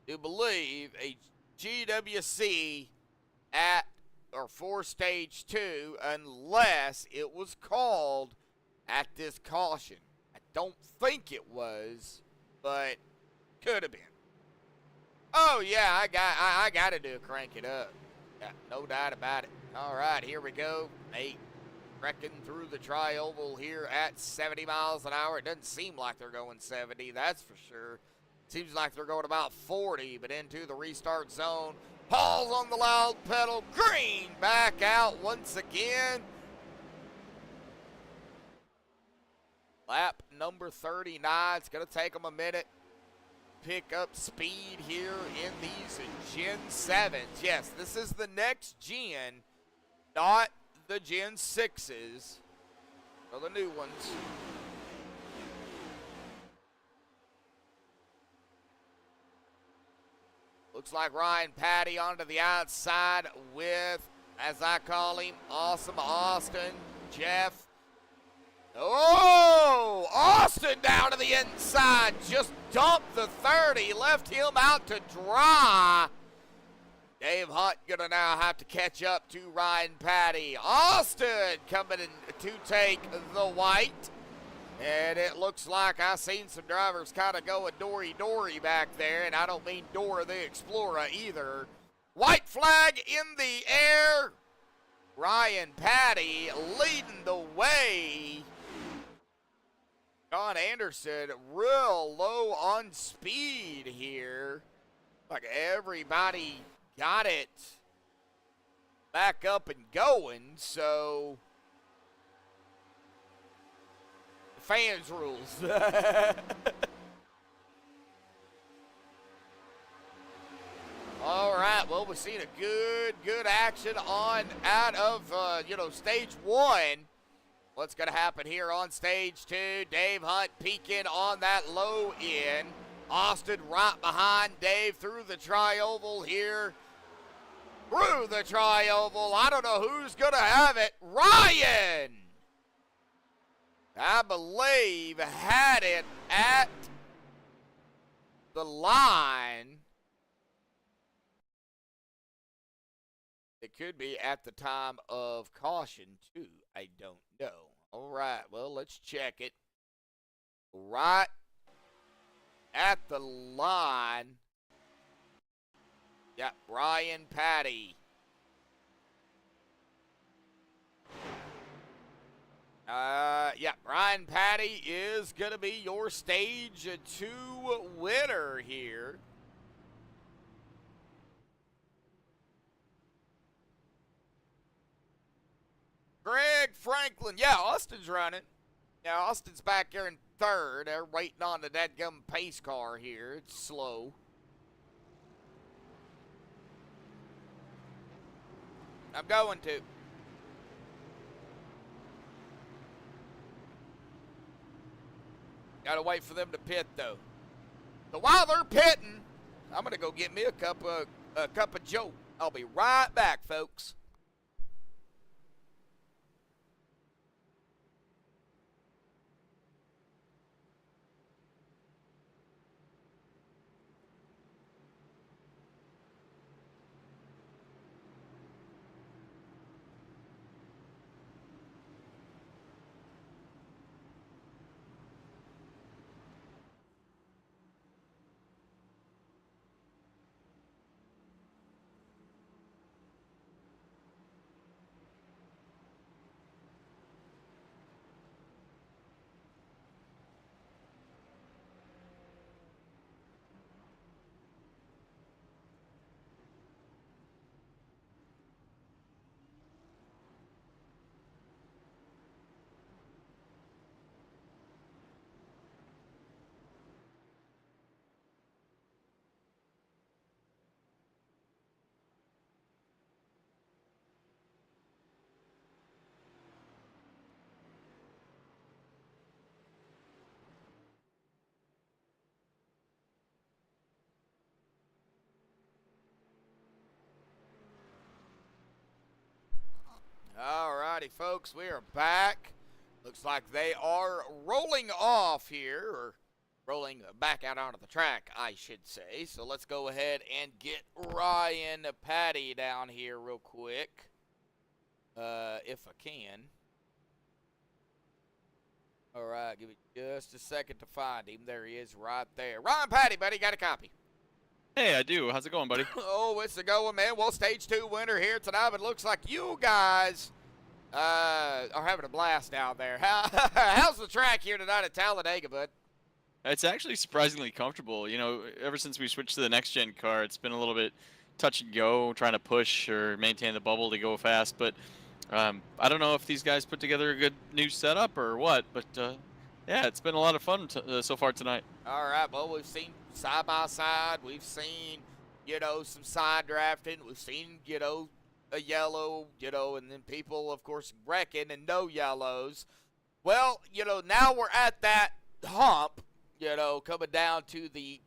to believe a GWC for stage 2 unless it was called at this caution. I don't think it was, but could have been. Oh yeah, I got to do crank it up. Yeah, no doubt about it. All right, here we go. Nate wrecking through the tri-oval here at 70 miles an hour. It doesn't seem like they're going 70, that's for sure. Seems like they're going about 40, but into the restart zone. Paul's on the loud pedal. Green back out once again. Lap number 39. It's going to take them a minute. Pick up speed here in these Gen 7s. Yes, this is the next gen, not the Gen 6s, or the new ones. Looks like Ryan Patty onto the outside with, as I call him, Awesome Austin, Jeff. Oh, Austin down to the inside, just dumped the 30, left him out to dry. Dave Hunt gonna now have to catch up to Ryan Patty. Austin coming in to take the white. And it looks like I've seen some drivers kind of going dory back there, and I don't mean Dora the Explorer either. White flag in the air. Ryan Patty leading the way. John Anderson real low on speed here. Like everybody got it back up and going, so fans rules. All right, well, we've seen a good action out of, stage 1. What's going to happen here on stage 2? Dave Hunt peeking on that low end. Austin right behind Dave through the tri-oval here. Through the tri-oval. I don't know who's going to have it. Ryan, I believe, had it at the line. It could be at the time of caution, too. I don't know. All right, well, let's check it. Right at the line. Yep, Ryan Patty. Ryan Patty is going to be your stage 2 winner here. Greg Franklin. Yeah, Austin's running. Yeah, Austin's back there in 3rd. They're waiting on the dadgum pace car here. It's slow. I'm going to. Gotta wait for them to pit, though. So while they're pitting, I'm gonna go get me a cup of Joe. I'll be right back, folks. Alrighty, folks, we are back. Looks like they are rolling off here, or rolling back out onto the track, I should say. So let's go ahead and get Ryan Patty down here real quick, if I can. All right, give me just a second to find him. There he is right there. Ryan Patty, buddy, got a copy? Hey, I do. How's it going, buddy? Oh, it's a going, man. Well, stage 2 winner here tonight, but it looks like you guys are having a blast down there. How's the track here tonight at Talladega, bud? It's actually surprisingly comfortable. You know, ever since we switched to the next-gen car, it's been a little bit touch and go, trying to push or maintain the bubble to go fast. But I don't know if these guys put together a good new setup or what, but yeah, it's been a lot of fun so far tonight. All right, well, we've seen side-by-side. We've seen, some side drafting. We've seen, a yellow, and then people, of course, wrecking and no yellows. Well, now we're at that hump, coming down to the,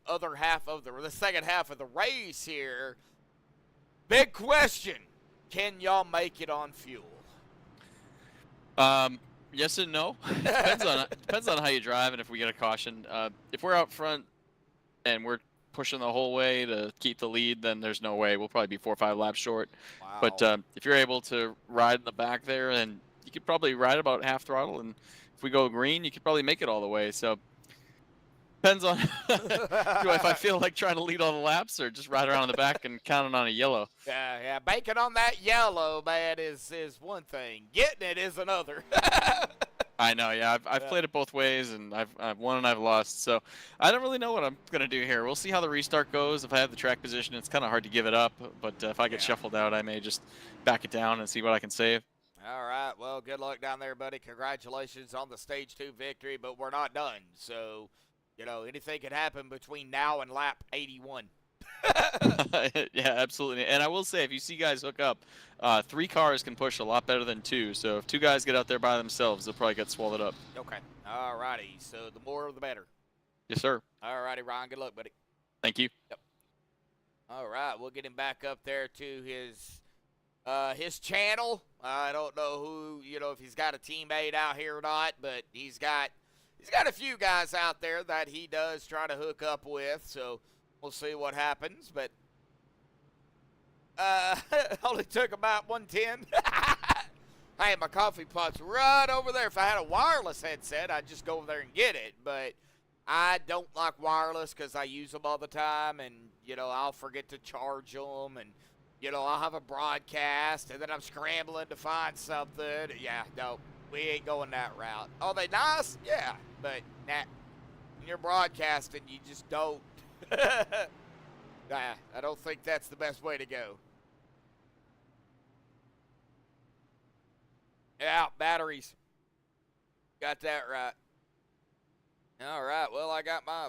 other half of the second half of the race here. Big question, can y'all make it on fuel? Yes and no. Depends on how you drive and if we get a caution. If we're out front and we're pushing the whole way to keep the lead, then there's no way. We'll probably be 4 or 5 laps short. Wow. But if you're able to ride in the back there, then you could probably ride about half throttle. And if we go green, you could probably make it all the way. So depends on if I feel like trying to lead all the laps or just ride around in the back and counting on a yellow. Yeah, banking on that yellow, man, is one thing. Getting it is another. I know, yeah. I've played it both ways, and I've won and I've lost. So I don't really know what I'm going to do here. We'll see how the restart goes. If I have the track position, it's kind of hard to give it up. But if I get shuffled out, I may just back it down and see what I can save. All right. Well, good luck down there, buddy. Congratulations on the Stage 2 victory, but we're not done. So, you know, anything can happen between now and lap 81. Yeah, absolutely. And I will say, if you see guys hook up, 3 cars can push a lot better than 2. So if 2 guys get out there by themselves, they'll probably get swallowed up. Okay. All righty. So the more the better. Yes, sir. All righty, Ryan. Good luck, buddy. Thank you. Yep. All right. We'll get him back up there to his channel. I don't know who, you know, if he's got a teammate out here or not, but he's got a few guys out there that he does try to hook up with. So we'll see what happens, but only took about 110. Hey, my coffee pot's right over there. If I had a wireless headset, I'd just go over there and get it, but I don't like wireless because I use them all the time, and, you know, I'll forget to charge them, and, you know, I'll have a broadcast, and then I'm scrambling to find something. Yeah, no, we ain't going that route. Are they nice? Yeah, but nah, when you're broadcasting, you just don't. Nah, I don't think that's the best way to go. Yeah, batteries. Got that right. All right, well, I got my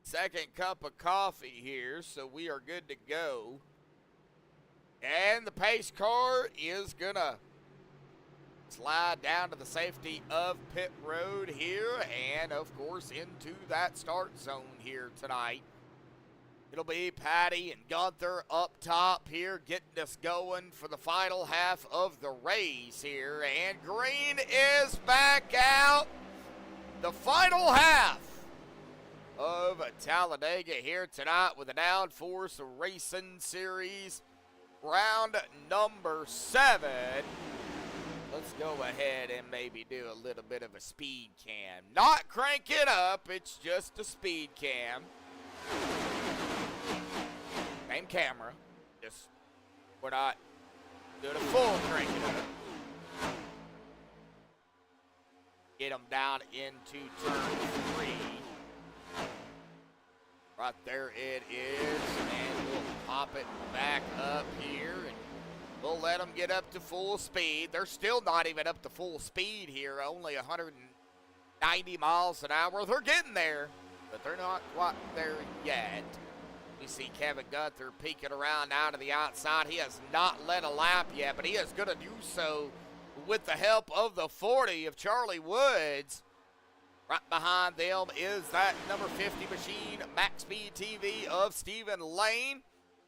second cup of coffee here, so we are good to go. And the pace car is going to slide down to the safety of pit road here and, of course, into that start zone here tonight. It'll be Patty and Gunther up top here, getting us going for the final half of the race here. And Green is back out. The final half of Talladega here tonight with the Downforce Racing Series, round number 7. Let's go ahead and maybe do a little bit of a speed cam. Not crank it up, it's just a speed cam. Same camera, just we're not doing a full crank it up. Get them down into turn 3. Right there it is, and we'll pop it back up here, and we'll let them get up to full speed. They're still not even up to full speed here, only 190 miles an hour. They're getting there, but they're not quite there yet. You see Kevin Gunther peeking around out to the outside. He has not led a lap yet, but he is going to do so with the help of the 40 of Charlie Woods. Right behind them is that number 50 machine, MaxspeedTV of Stephen Lane.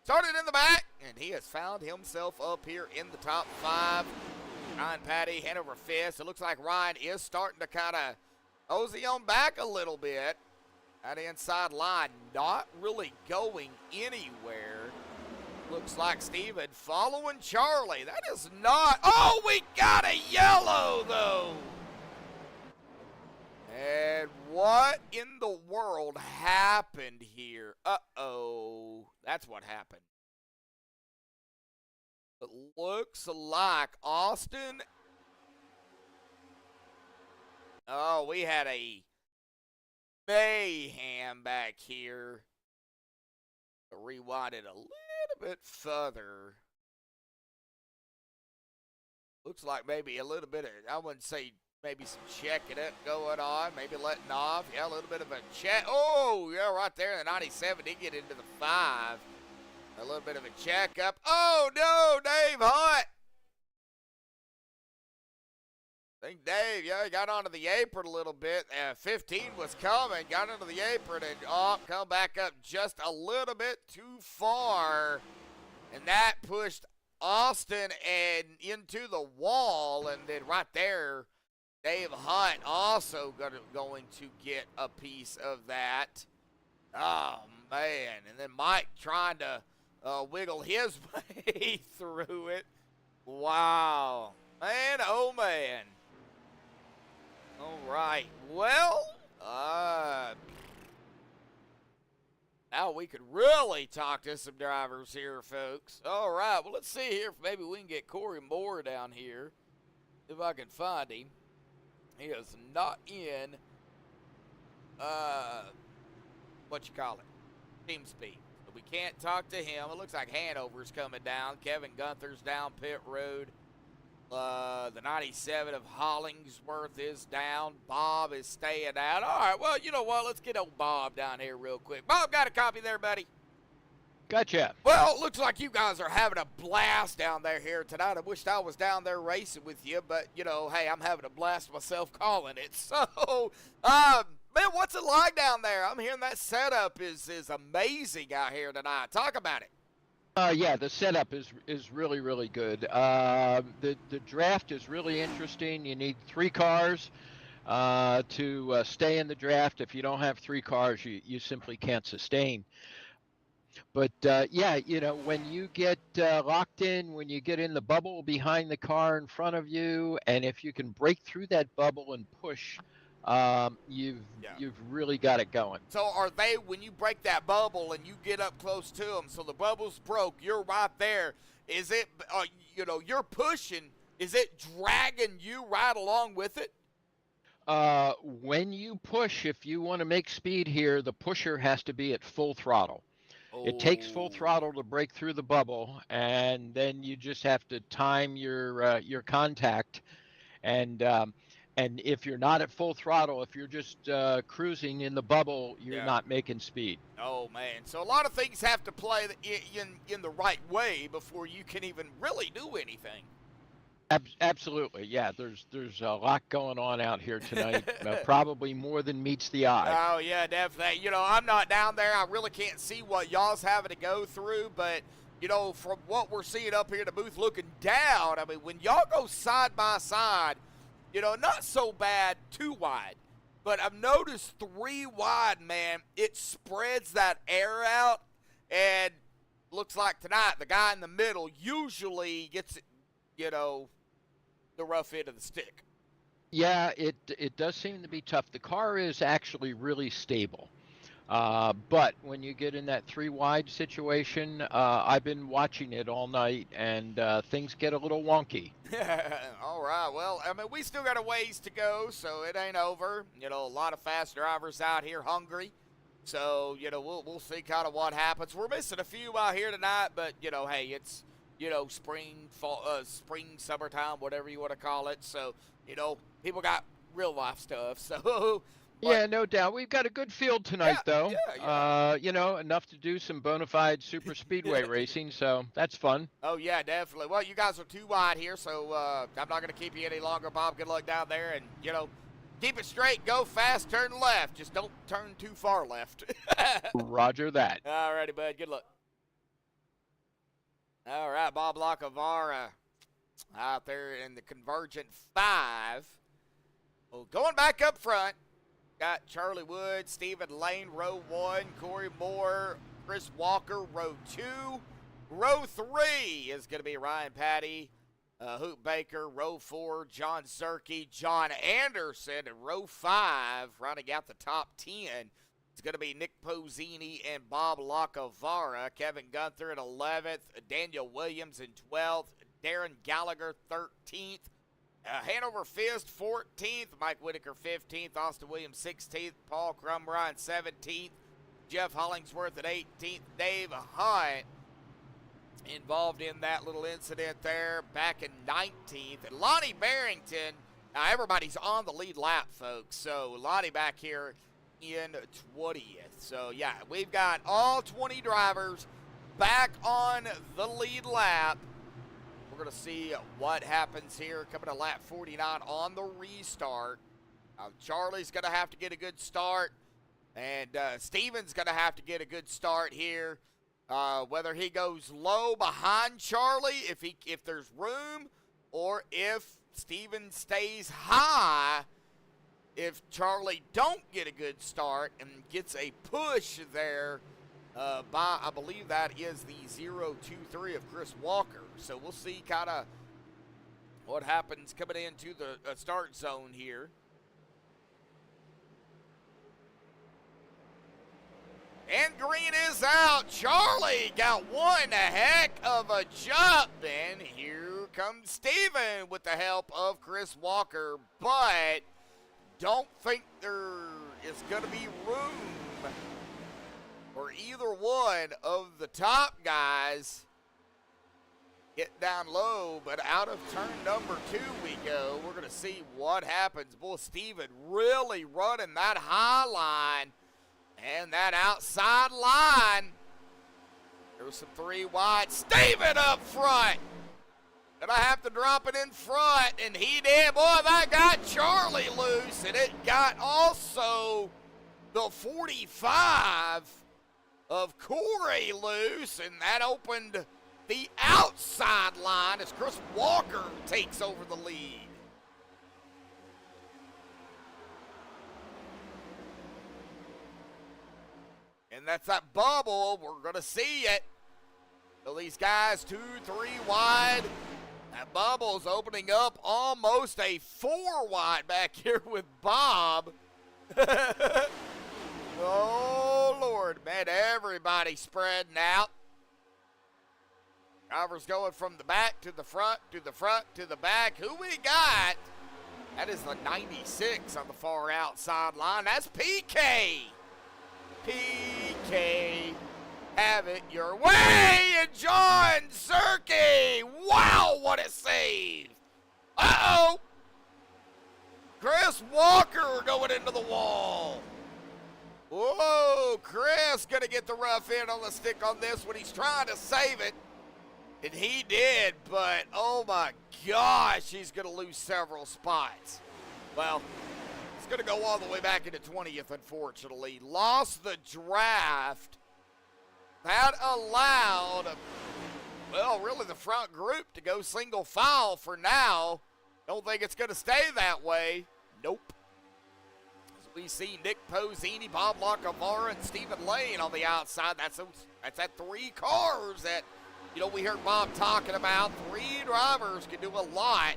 Started in the back, and he has found himself up here in the top 5. Ryan Patty, hand over fist. It looks like Ryan is starting to kind of mosey on back a little bit. That inside line not really going anywhere. Looks like Steven following Charlie. That is not. Oh, we got a yellow, though. And what in the world happened here? Uh-oh. That's what happened. It looks like Austin. Oh, we had a mayhem back here. Rewind it a little bit further. Looks like maybe a little bit of, I wouldn't say maybe some checking it going on, maybe letting off. Yeah, a little bit of a check. Oh, yeah, right there in the 97. Did get into the 5. A little bit of a checkup. Oh, no, Dave Hunt. I think Dave, yeah, he got onto the apron a little bit. 15 was coming, got into the apron, and come back up just a little bit too far. And that pushed Austin and into the wall. And then right there, Dave Hunt also going to get a piece of that. Oh, man. And then Mike trying to wiggle his way through it. Wow. Man, oh, man. All right. Well, now we could really talk to some drivers here, folks. All right. Well, let's see here if maybe we can get Corey Moore down here. If I can find him. He is not in, what you call it, team speed. So we can't talk to him. It looks like Hanover's coming down. Kevin Gunther's down pit road. The 97 of Hollingsworth is down. Bob is staying out. All right, well, you know what? Let's get old Bob down here real quick. Bob, got a copy there, buddy? Gotcha. Well, it looks like you guys are having a blast down there here tonight. I wished I was down there racing with you, but, you know, hey, I'm having a blast myself calling it. So, man, what's it like down there? I'm hearing that setup is amazing out here tonight. Talk about it. Yeah, the setup is really, really good. The draft is really interesting. You need 3 cars to stay in the draft. If you don't have 3 cars, you simply can't sustain. But, yeah, you know, when you get locked in, when you get in the bubble behind the car in front of you, and if you can break through that bubble and push, you've really got it going. So are they, when you break that bubble and you get up close to them, so the bubble's broke, you're right there, is it, you know, you're pushing, is it dragging you right along with it? When you push, if you want to make speed here, the pusher has to be at full throttle. It takes full throttle to break through the bubble, and then you just have to time your contact. And if you're not at full throttle, if you're just cruising in the bubble, you're not making speed. Oh man! So a lot of things have to play in the right way before you can even really do anything. Absolutely, yeah. There's a lot going on out here tonight, probably more than meets the eye. Oh yeah, definitely. You know, I'm not down there. I really can't see what y'all's having to go through, but you know, from what we're seeing up here in the booth, looking down, I mean, when y'all go side by side, you know, not so bad 2 wide, but I've noticed 3 wide, man. It spreads that air out, and looks like tonight the guy in the middle usually gets, you know, the rough end of the stick. Yeah, it does seem to be tough. The car is actually really stable. But when you get in that 3 wide situation, I've been watching it all night, and things get a little wonky. All right. Well, I mean, we still got a ways to go, so it ain't over. You know, a lot of fast drivers out here hungry. So, you know, we'll see kind of what happens. We're missing a few out here tonight, but, you know, hey, it's, you know, spring, fall, summertime, whatever you want to call it. So, you know, people got real life stuff. So, yeah, no doubt. We've got a good field tonight, though. You know, enough to do some bona fide super speedway racing, so that's fun. Oh, yeah, definitely. Well, you guys are 2 wide here, so I'm not going to keep you any longer, Bob. Good luck down there, and, you know, keep it straight, go fast, turn left. Just don't turn too far left. Roger that. All righty, bud. Good luck. All right, Bob Lacavara out there in the Convergent 5. Well, going back up front, got Charlie Wood, Stephen Lane, row 1, Corey Moore, Chris Walker, row 2. Row 3 is going to be Ryan Patty, Hoop Baker, row 4, John Zerke, John Anderson, and row 5, rounding out the top 10. It's going to be Nick Pozzini and Bob Lacavara. Kevin Gunther in 11th. Daniel Williams in 12th. Darren Gallagher 13th. Hanover Fist 14th. Mike Whitaker 15th. Austin Williams 16th. Paul Crumrine 17th. Jeff Hollingsworth at 18th. Dave Hunt involved in that little incident there back in 19th. And Lonnie Barrington. Now everybody's on the lead lap, folks. So Lonnie back here in 20th. So yeah, we've got all 20 drivers back on the lead lap. We're going to see what happens here coming to lap 49 on the restart. Charlie's going to have to get a good start, and Steven's going to have to get a good start here. Whether he goes low behind Charlie, if there's room, or if Steven stays high, if Charlie don't get a good start and gets a push there by, I believe that is the 023 of Chris Walker. So we'll see kind of what happens coming into the start zone here. And green is out. Charlie got one heck of a jump. And here comes Steven with the help of Chris Walker. But don't think there is going to be room for either one of the top guys hit down low, but out of turn number 2 we go. We're going to see what happens. Boy, Steven really running that high line and that outside line. There's some 3 wide. Steven up front. And I have to drop it in front, and he did. Boy, that got Charlie loose, and it got also the 45 of Corey loose, and that opened the outside line as Chris Walker takes over the lead. And that's that bubble. We're going to see it. So these guys 2, 3 wide. That bubble's opening up almost a 4 wide back here with Bob. Oh, Lord, man, everybody spreading out. Drivers going from the back to the front, to the front, to the back. Who we got? That is the 96 on the far outside line. That's PK. PK, have it your way. And John Zerke. Wow, what a save. Uh-oh. Chris Walker going into the wall. Whoa, Chris going to get the rough end on the stick on this one. He's trying to save it. And he did, but oh my gosh, he's going to lose several spots. Well, he's going to go all the way back into 20th, unfortunately. Lost the draft. That allowed, well, really the front group to go single file for now. Don't think it's going to stay that way. Nope. As we see Nick Posini, Bob Lacavara, and Stephen Lane on the outside. That's that 3 cars that, you know, we heard Bob talking about. 3 drivers can do a lot.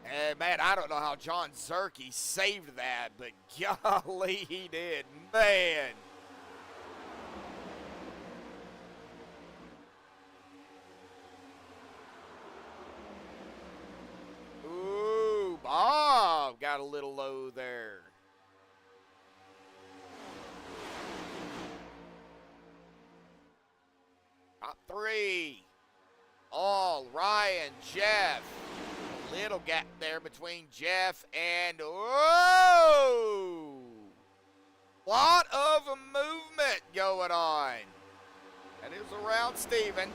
And, man, I don't know how John Zerke saved that, but golly, he did. Man. Ooh, Bob got a little low there. Top 3. All Ryan, Jeff. A little gap there between Jeff and, whoa! Lot of movement going on. That is around Steven.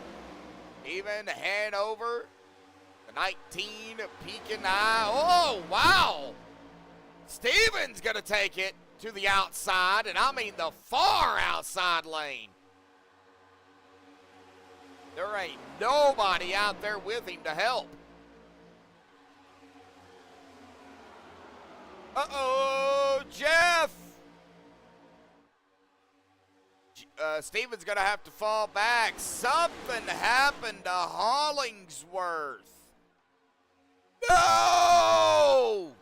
Steven, Hanover. The 19, peeking eye. Oh, wow! Steven's going to take it to the outside, and I mean the far outside lane. There ain't nobody out there with him to help. Uh-oh, Jeff. Steven's going to have to fall back. Something happened to Hollingsworth. No!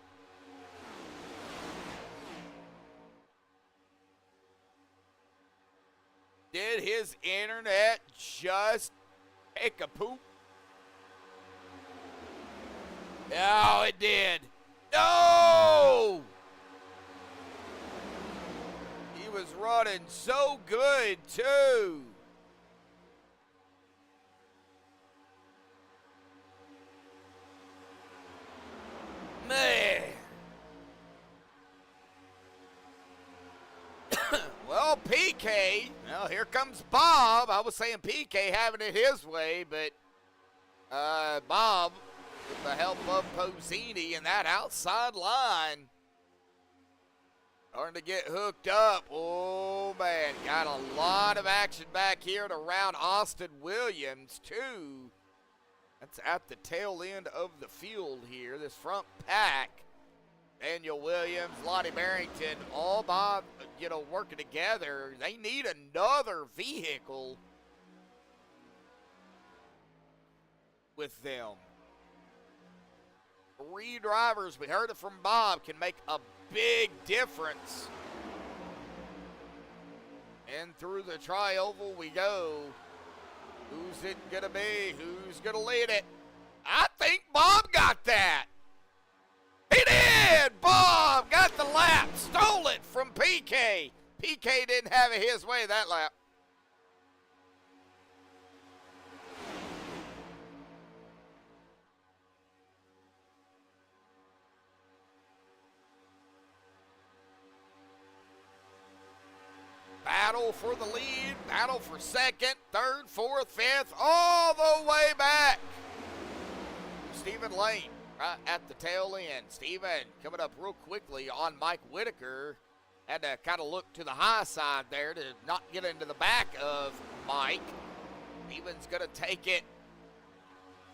Did his internet just take a poop? No, it did. No! He was running so good, too. Man. Well, PK, well, here comes Bob. I was saying PK having it his way, but Bob, with the help of Posini and that outside line, starting to get hooked up. Oh, man, got a lot of action back here to round Austin Williams, too. That's at the tail end of the field here, this front pack. Daniel Williams, Lottie Barrington, all Bob, you know, working together. They need another vehicle with them. 3 drivers, we heard it from Bob, can make a big difference. And through the tri-oval we go. Who's it going to be? Who's going to lead it? I think Bob got that. He did! Bob got the lap. Stole it from PK. PK didn't have it his way that lap. battle for the lead, battle for second, third, fourth, fifth, all the way back. Stephen Lane right at the tail end. Stephen coming up real quickly on Mike Whitaker. Had to kind of look to the high side there to not get into the back of Mike. Stephen's going to take it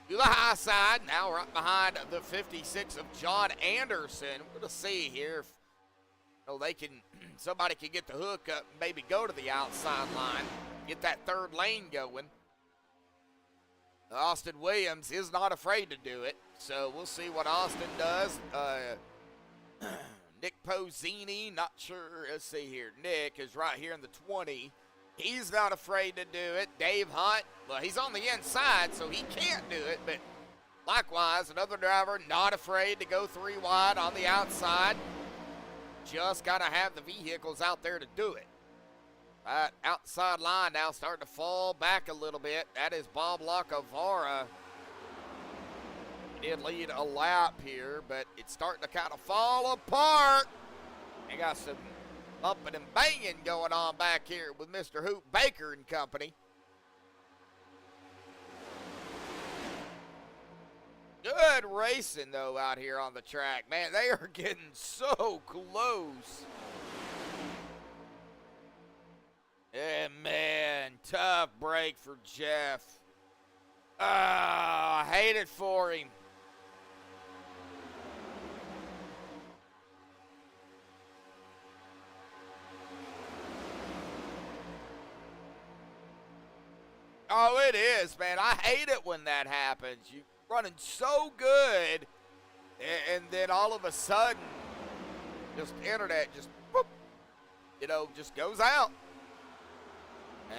to the high side. Now right behind the 56 of John Anderson. We're going to see here if they can, somebody can get the hook up and maybe go to the outside line. Get that third lane going. Austin Williams is not afraid to do it. So we'll see what Austin does. Nick Pozzini, not sure. Let's see here. Nick is right here in the 20. He's not afraid to do it. Dave Hunt, well, he's on the inside, so he can't do it. But likewise, another driver not afraid to go 3 wide on the outside. Just got to have the vehicles out there to do it. That outside line now starting to fall back a little bit. That is Bob Lacavara. He did lead a lap here, but it's starting to kind of fall apart. They got some bumping and banging going on back here with Mr. Hoop Baker and company. Good racing, though, out here on the track. Man, they are getting so close. And, man, tough break for Jeff. I hate it for him. Oh, it is, man. I hate it when that happens. You running so good, and then all of a sudden, just internet just, whoop, just goes out.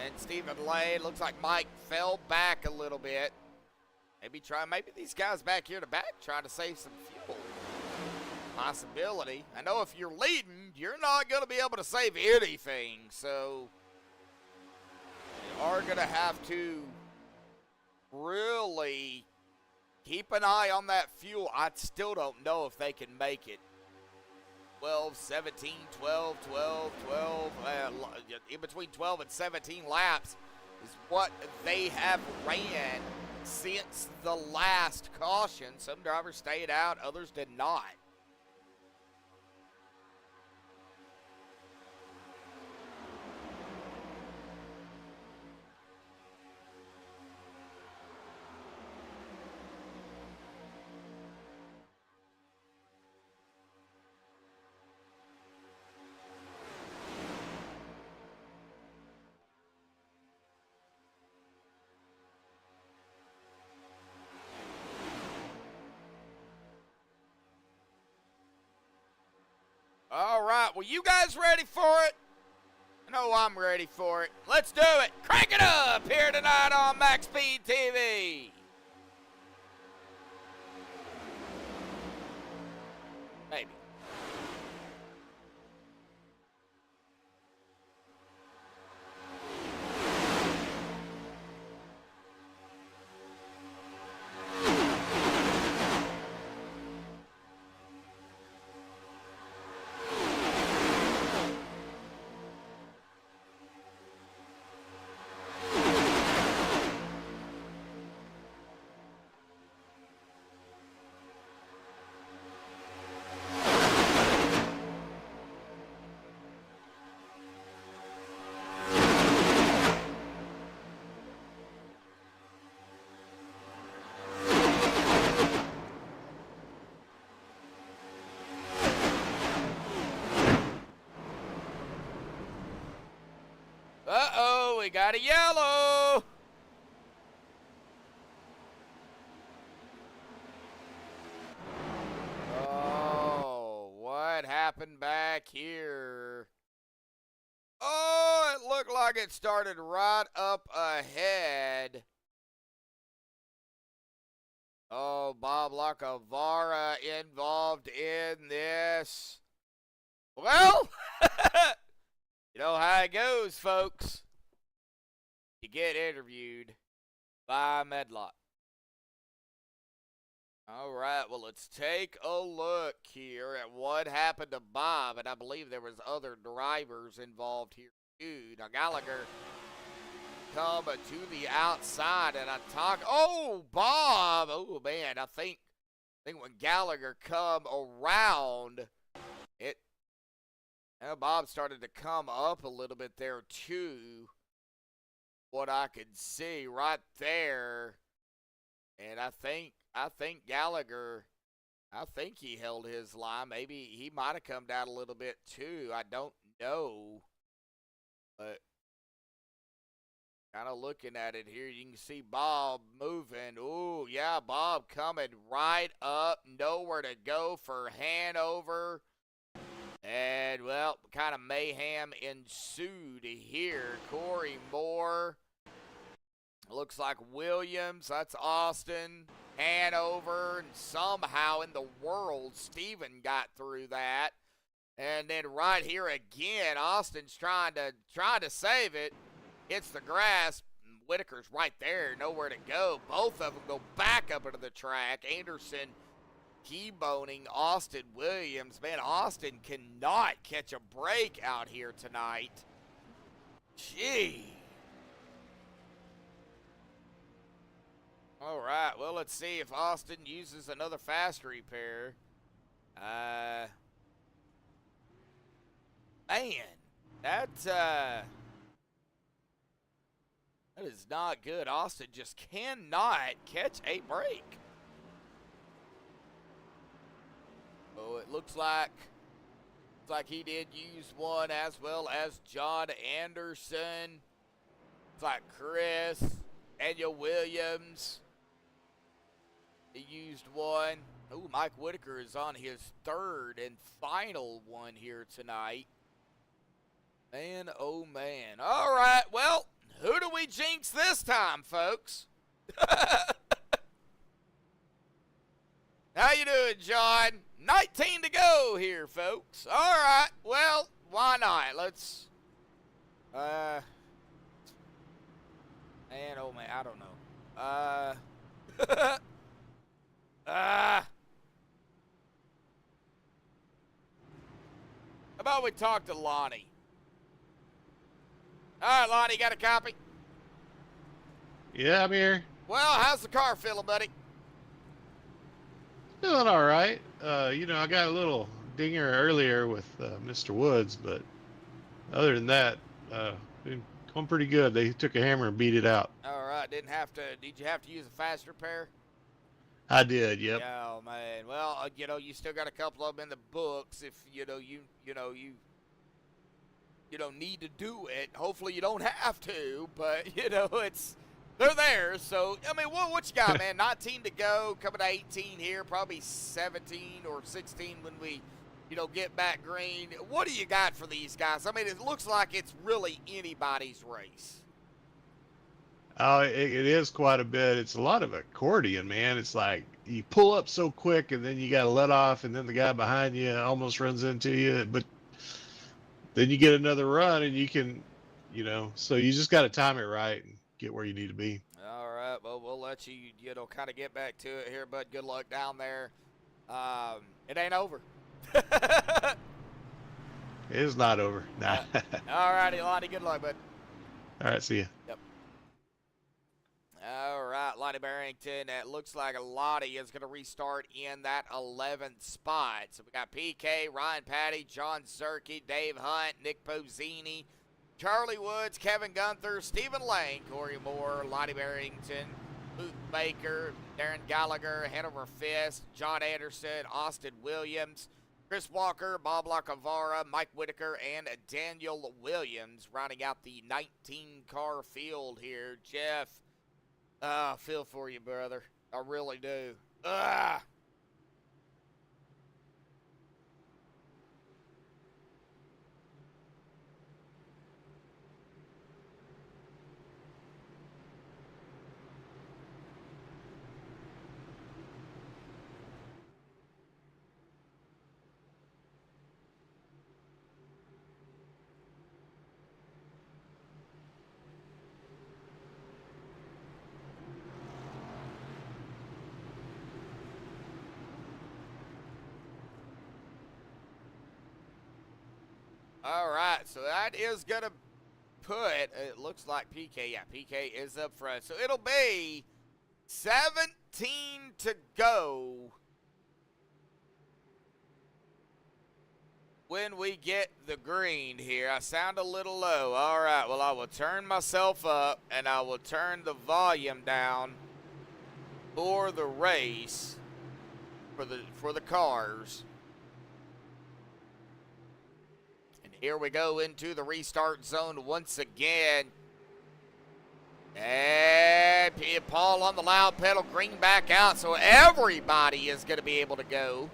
And Stephen Lane, looks like Mike fell back a little bit. Maybe these guys back here to back trying to save some fuel. Possibility. I know if you're leading, you're not going to be able to save anything, so you are going to have to really keep an eye on that fuel. I still don't know if they can make it. 12, 17, 12, 12, 12, in between 12 and 17 laps is what they have ran since the last caution. Some drivers stayed out, others did not. All right, well, you guys ready for it? I know I'm ready for it. Let's do it. Crank it up here tonight on MaxspeedTV. Maybe. Uh-oh, we got a yellow. Oh, what happened back here? Oh, it looked like it started right up ahead. Oh, Bob Lacavara involved in this. Well, you know how it goes, folks. You get interviewed by Medlock. All right, well, let's take a look here at what happened to Bob. And I believe there was other drivers involved here 2. Now Gallagher come to the outside, and I talk. Oh, Bob. Oh man, I think when Gallagher come around, Bob started to come up a little bit there too. What I could see right there, and I think Gallagher. I think he held his line. Maybe he might have come down a little bit too. I don't know. But kind of looking at it here, you can see Bob moving. Ooh, yeah, Bob coming right up. Nowhere to go for Hanover. And, well, kind of mayhem ensued here. Corey Moore. Looks like Williams. That's Austin. Hanover, and somehow in the world, Steven got through that. And then right here again, Austin's trying to save it. Hits the grass. Whitaker's right there, nowhere to go. Both of them go back up into the track. Anderson T-boning Austin Williams. Man, Austin cannot catch a break out here tonight. Gee. All right, well, let's see if Austin uses another fast repair. Man, that is not good. Austin just cannot catch a break. Oh, it looks like he did use one, as well as John Anderson. It's like Chris, Daniel Williams. He used one. Ooh, Mike Whitaker is on his third and final one here tonight. Man, oh man. All right, well, who do we jinx this time, folks? How you doing, John? 19 to go here, folks. All right, well, why not? Let's, man, oh man, I don't know. How about we talk to Lonnie? All right, Lonnie, got a copy? Yeah, I'm here. Well, how's the car feeling, buddy? Doing all right. You know, I got a little dinger earlier with Mr. Woods, but other than that, been going pretty good. They took a hammer and beat it out. All right, did you have to use a fast repair? I did, yep. Oh man, well, you know, you still got a couple of them in the books. If you don't need to do it. Hopefully you don't have to, but you know they're there. So I mean, what you got, man? 19 to go, coming to 18 here, probably 17 or 16 when we, get back green. What do you got for these guys? I mean, it looks like it's really anybody's race. Oh, it is quite a bit. It's a lot of accordion, man. It's like you pull up so quick and then you got to let off, and then the guy behind you almost runs into you, but then you get another run and you can, so you just got to time it right and get where you need to be. All right. Well, we'll let you, kind of get back to it here, bud. Good luck down there. It ain't over. It is not over. Nah. All righty, Lonnie. Good luck, bud. All right. See ya. Yep. All right, Lottie Barrington. It looks like Lottie is going to restart in that 11th spot. So we got PK, Ryan Patty, John Zerke, Dave Hunt, Nick Pozzini, Charlie Woods, Kevin Gunther, Stephen Lane, Corey Moore, Lottie Barrington, Luke Baker, Darren Gallagher, Hanover Fist, John Anderson, Austin Williams, Chris Walker, Bob Lacavara, Mike Whitaker, and Daniel Williams rounding out the 19-car field here. Jeff, I feel for you, brother. I really do. Ah. All right, so that is going to put, it looks like PK. Yeah, PK is up front. So it'll be 17 to go when we get the green here. I sound a little low. All right, well, I will turn myself up, and I will turn the volume down for the race, for the cars. And here we go into the restart zone once again. And Paul on the loud pedal, green back out, so everybody is going to be able to go.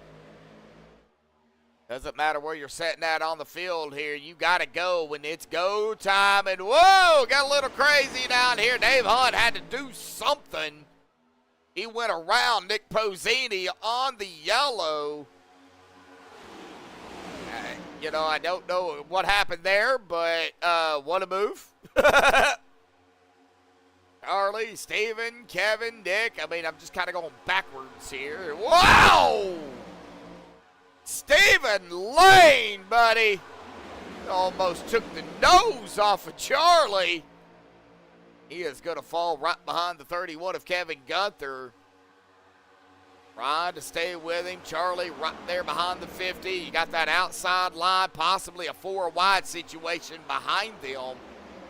Doesn't matter where you're sitting at on the field here. You got to go when it's go time. And whoa, got a little crazy down here. Dave Hunt had to do something. He went around Nick Pozzini on the yellow. You know, I don't know what happened there, but what a move. Charlie, Steven, Kevin, Nick. I mean, I'm just kind of going backwards here. Wow! Stephen Lane, buddy. Almost took the nose off of Charlie. He is going to fall right behind the 31 of Kevin Gunther. Trying to stay with him. Charlie right there behind the 50. You got that outside line, possibly a 4 wide situation behind them.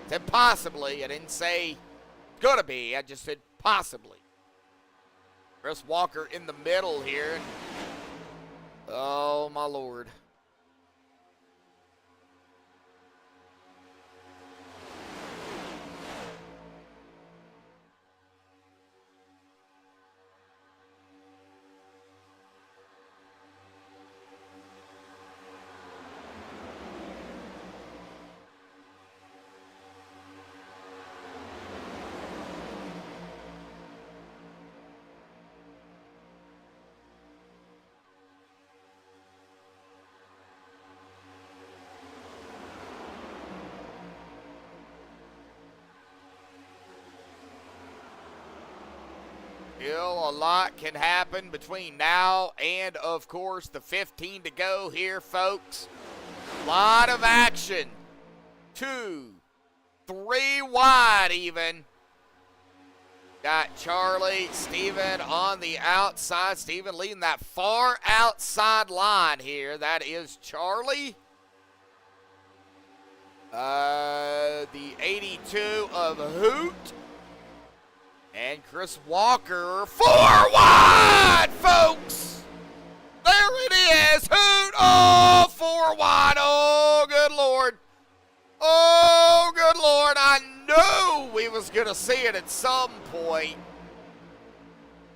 I said possibly. I didn't say going to be. I just said possibly. Chris Walker in the middle here. Oh, my Lord. Still a lot can happen between now and, of course, the 15 to go here, folks. A lot of action. 2, 3 wide even. Got Charlie, Steven on the outside. Steven leading that far outside line here. That is Charlie. The 82 of Hoot. And Chris Walker, 4 wide, folks. There it is. Hoot. Oh, 4 wide. Oh, good Lord. Oh, good Lord. I knew we was going to see it at some point.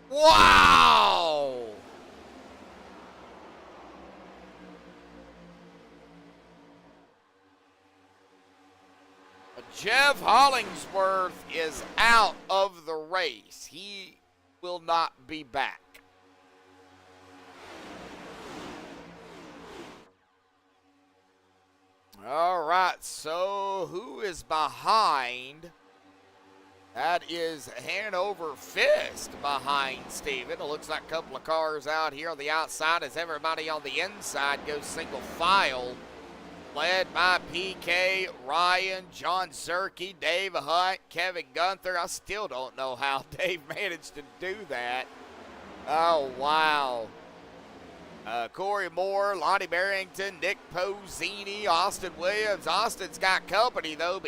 Wow. Jeff Hollingsworth is out of the race. He will not be back. All right, so who is behind? That is Hanover Fist behind Steven. It looks like a couple of cars out here on the outside as everybody on the inside goes single file. Led by PK, Ryan, John Zerke, Dave Hunt, Kevin Gunther. I still don't know how Dave managed to do that. Oh, wow. Corey Moore, Lonnie Barrington, Nick Pozzini, Austin Williams. Austin's got company, though,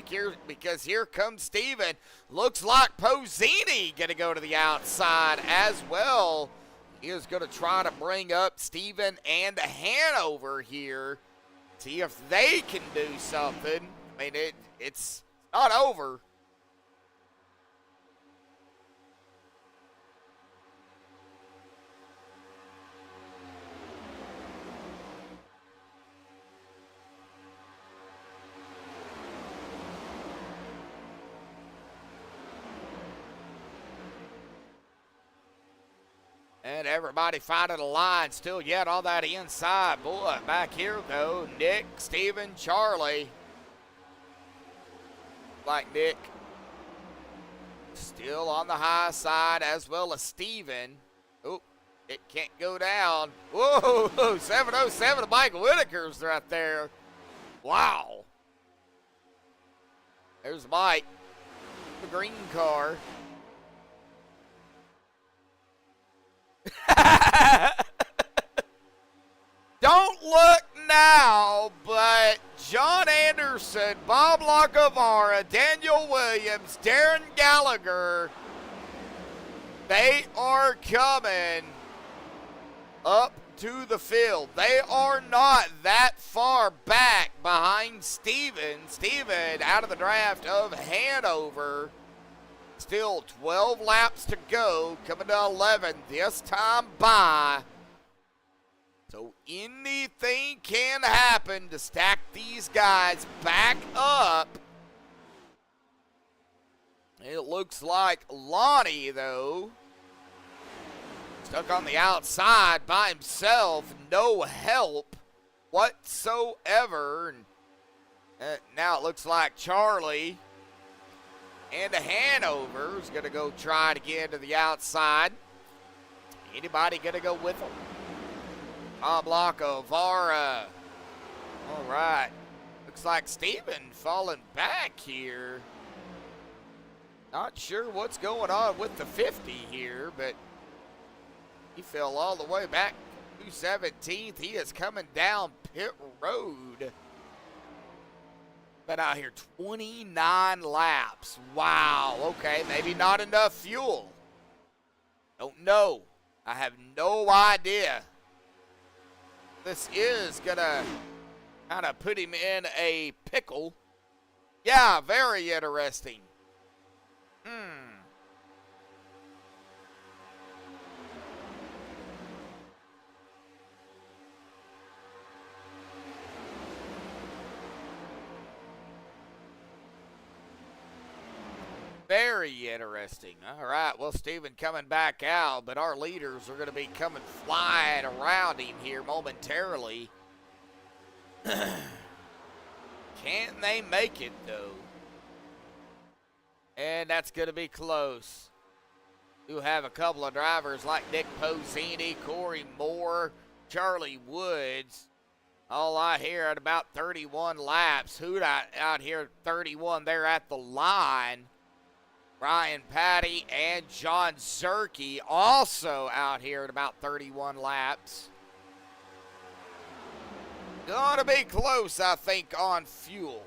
because here comes Steven. Looks like Pozzini going to go to the outside as well. He is going to try to bring up Steven and Hanover here. See if they can do something. I mean, it's not over. And everybody finding a line still yet on that inside. Boy, back here, though, Nick, Steven, Charlie. Like Nick still on the high side as well as Steven. Oh, it can't go down. Whoa, 707 to Mike Whitaker's right there. Wow. There's Mike, the green car. Don't look now, but John Anderson, Bob Lacavara, Daniel Williams, Darren Gallagher, they are coming up to the field. They are not that far back behind Steven. Steven out of the draft of Hanover. Still 12 laps to go, coming to 11 this time by. So anything can happen to stack these guys back up. It looks like Lonnie, though, stuck on the outside by himself, no help whatsoever. And now it looks like Charlie and Hanover is going to go try to get to the outside. Anybody going to go with them? Bob Lacavara. All right. Looks like Steven falling back here. Not sure what's going on with the 50 here, but he fell all the way back to 17th. He is coming down pit road. Been out here 29 laps. Wow. Okay, maybe not enough fuel. Don't know. I have no idea. This is going to kind of put him in a pickle. Yeah, very interesting. Very interesting. All right, well, Steven coming back out, but our leaders are going to be coming flying around him here momentarily. Can they make it, though? And that's going to be close. You have a couple of drivers like Nick Posini, Corey Moore, Charlie Woods. All out here at about 31 laps. Who'd out here 31 there at the line? Ryan Patty and John Zerke also out here at about 31 laps. Gonna be close, I think, on fuel.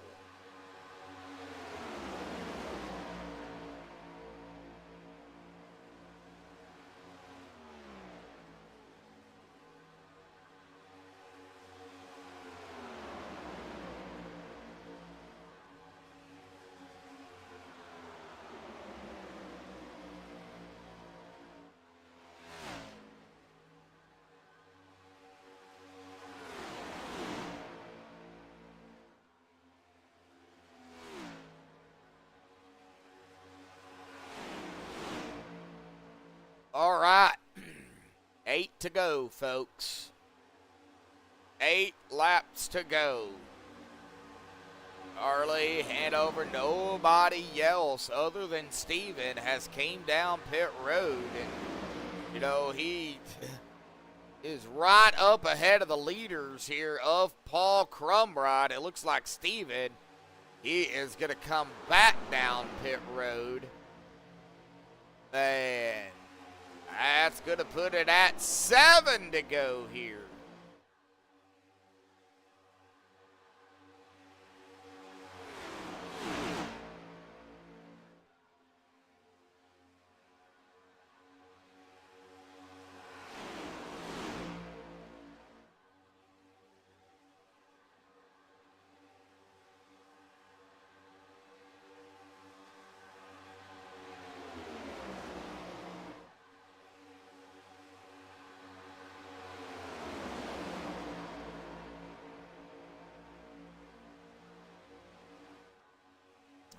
All right, 8 to go, folks. 8 laps to go. Harley, Hanover, nobody else other than Steven has came down pit road. And, you know, he is right up ahead of the leaders here of Paul Crumbride. It looks like Steven, he is going to come back down pit road. And that's going to put it at 7 to go here.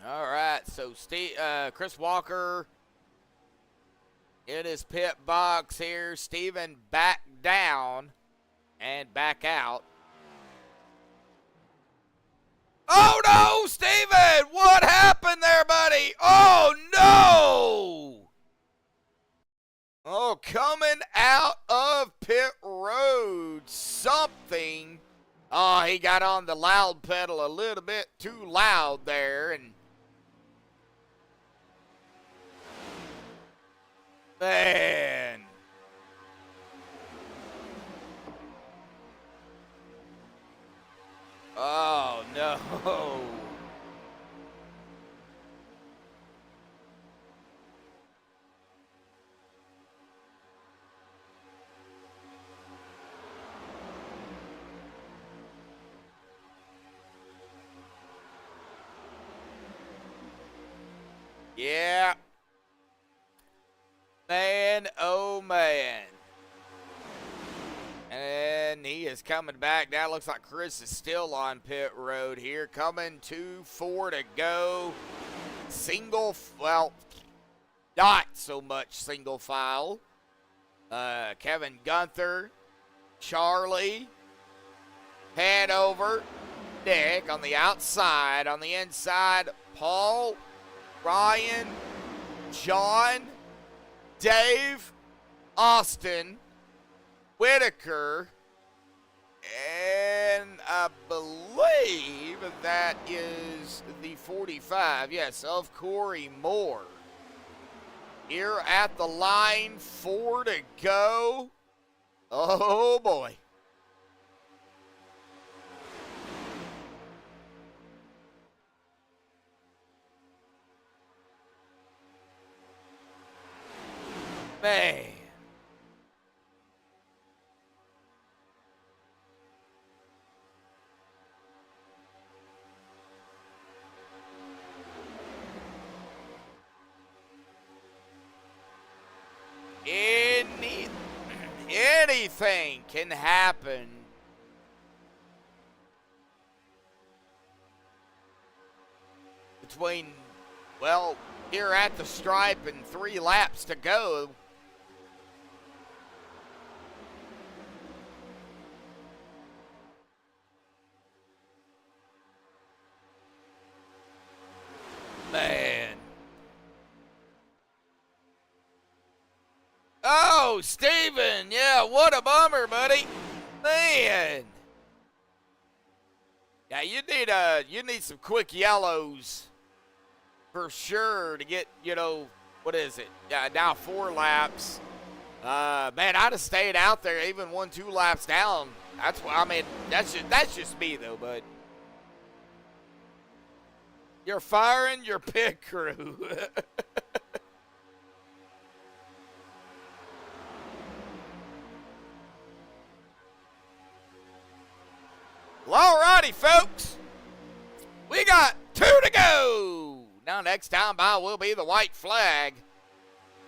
All right, so Chris Walker in his pit box here. Steven back down and back out. Oh, no, Steven! What happened there, buddy? Oh, no! Oh, coming out of pit road, something. Oh, he got on the loud pedal a little bit too loud there, and Man. Oh, no. Yeah. Man, oh man. And he is coming back. Now looks like Chris is still on pit road here. Coming 2-4 to go. Single, well, not so much single file. Kevin Gunther, Charlie, Hanover, Nick on the outside. On the inside, Paul, Ryan, John, Dave, Austin, Whitaker, and I believe that is the 45, yes, of Corey Moore. Here at the line, 4 to go. Oh, boy. Man. Anything can happen. Between, well, here at the stripe and 3 laps to go. Man. Oh, Steven. Yeah, what a bummer, buddy. Man. Yeah, you need some quick yellows for sure to get, what is it? Yeah, now 4 laps. Man, I'd have stayed out there even 1-2 laps down. That's what I mean. That's just me though, bud. You're firing your pit crew. Well, alrighty, folks. We got 2 to go. Now, next time by will be the white flag.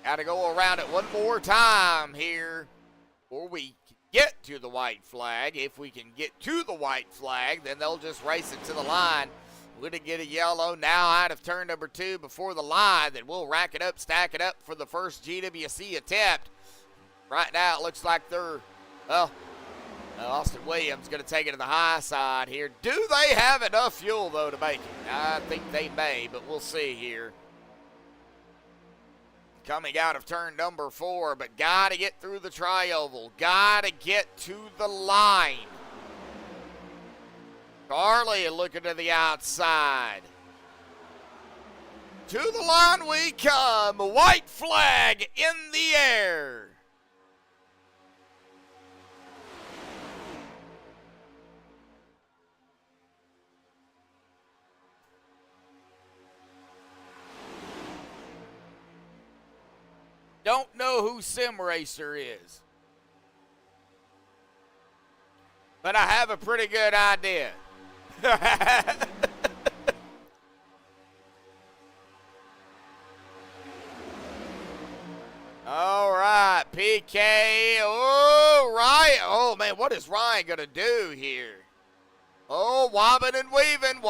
Got to go around it one more time here before we get to the white flag. If we can get to the white flag, then they'll just race it to the line. We're going to get a yellow now out of turn number 2 before the line. Then we'll rack it up, stack it up for the first GWC attempt. Right now, it looks like they're, well, Austin Williams going to take it to the high side here. Do they have enough fuel, though, to make it? I think they may, but we'll see here. Coming out of turn number 4, but got to get through the tri-oval. Got to get to the line. Charlie looking to the outside. To the line we come. White flag in the air. Don't know who Sim Racer is, but I have a pretty good idea. All right, PK. Oh, Ryan. Oh, man, what is Ryan going to do here? Oh, wobbling and weaving,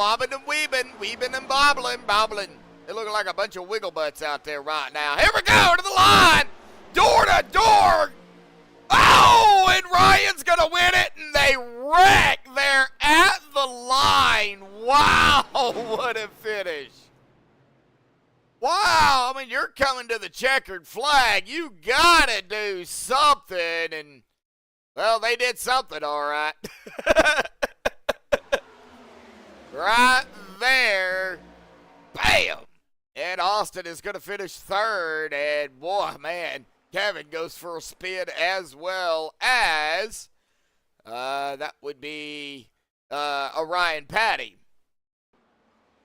weaving and bobbling. They look like a bunch of wiggle butts out there right now. Here we go to the line. Door to door. Oh, and Ryan's going to win it, and they wreck there at the line. Wow, what a finish. Wow, I mean, you're coming to the checkered flag. You got to do something, and, well, they did something, all right. Right there. Bam. And Austin is going to finish third. And boy, man, Kevin goes for a spin as well as that would be Ryan Patty.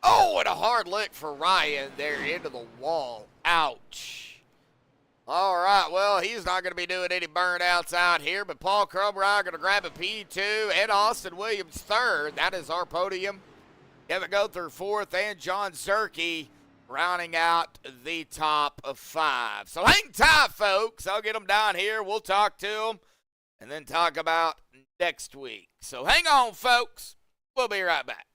Oh, and a hard lick for Ryan there into the wall. Ouch. All right, well, he's not going to be doing any burnouts out here, but Paul Crumrine going to grab a P2 and Austin Williams third. That is our podium. Kevin Gother fourth and John Zerke rounding out the top of 5. So hang tight, folks. I'll get them down here. We'll talk to them and then talk about next week. So hang on, folks. We'll be right back.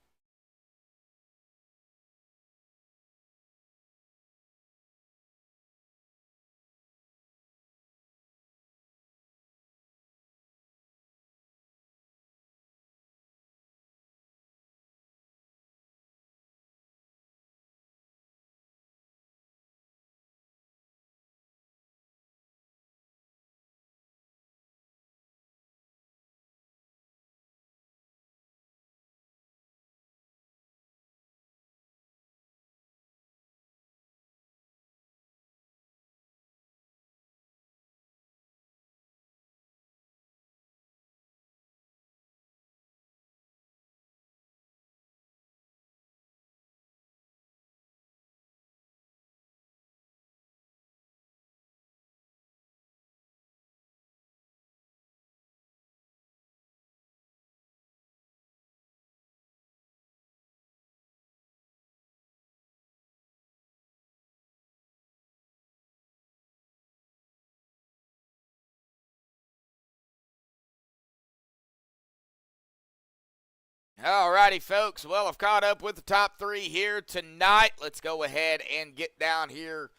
All righty, folks. Well, I've caught up with the top 3 here tonight. Let's go ahead and get down here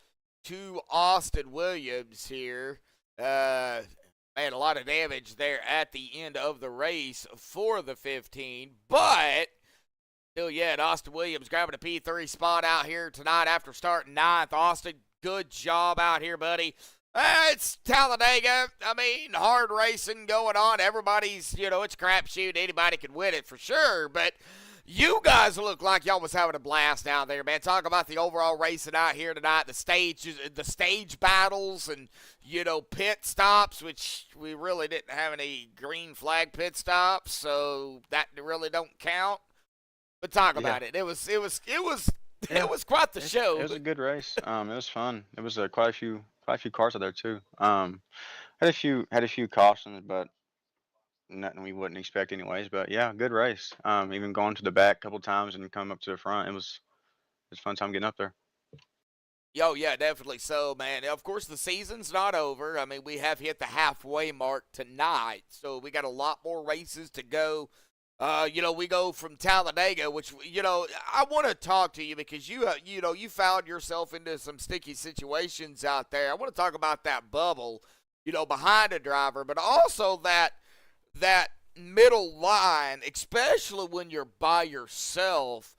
to Austin Williams here. Man, a lot of damage there at the end of the race for the 15. But still yet, Austin Williams grabbing a P3 spot out here tonight after starting 9th. Austin, good job out here, buddy. It's Talladega. I mean, hard racing going on. Everybody's, it's a crapshoot. Anybody can win it for sure. But you guys look like y'all was having a blast out there, man. Talk about the overall racing out here tonight. The stage battles and, pit stops, which we really didn't have any green flag pit stops, so that really don't count. But talk about it. It was quite the show. It was a good race. It was fun. It was quite a few cars out there too. Had a few cautions, but nothing we wouldn't expect anyways. But yeah, good race. Even going to the back a couple times and coming up to the front, it was a fun time getting up there. Yo, yeah, definitely so, man. Of course, the season's not over. I mean, we have hit the halfway mark tonight, so we got a lot more races to go. We go from Talladega, which, I want to talk to you because you found yourself into some sticky situations out there. I want to talk about that bubble, behind a driver, but also that middle line, especially when you're by yourself.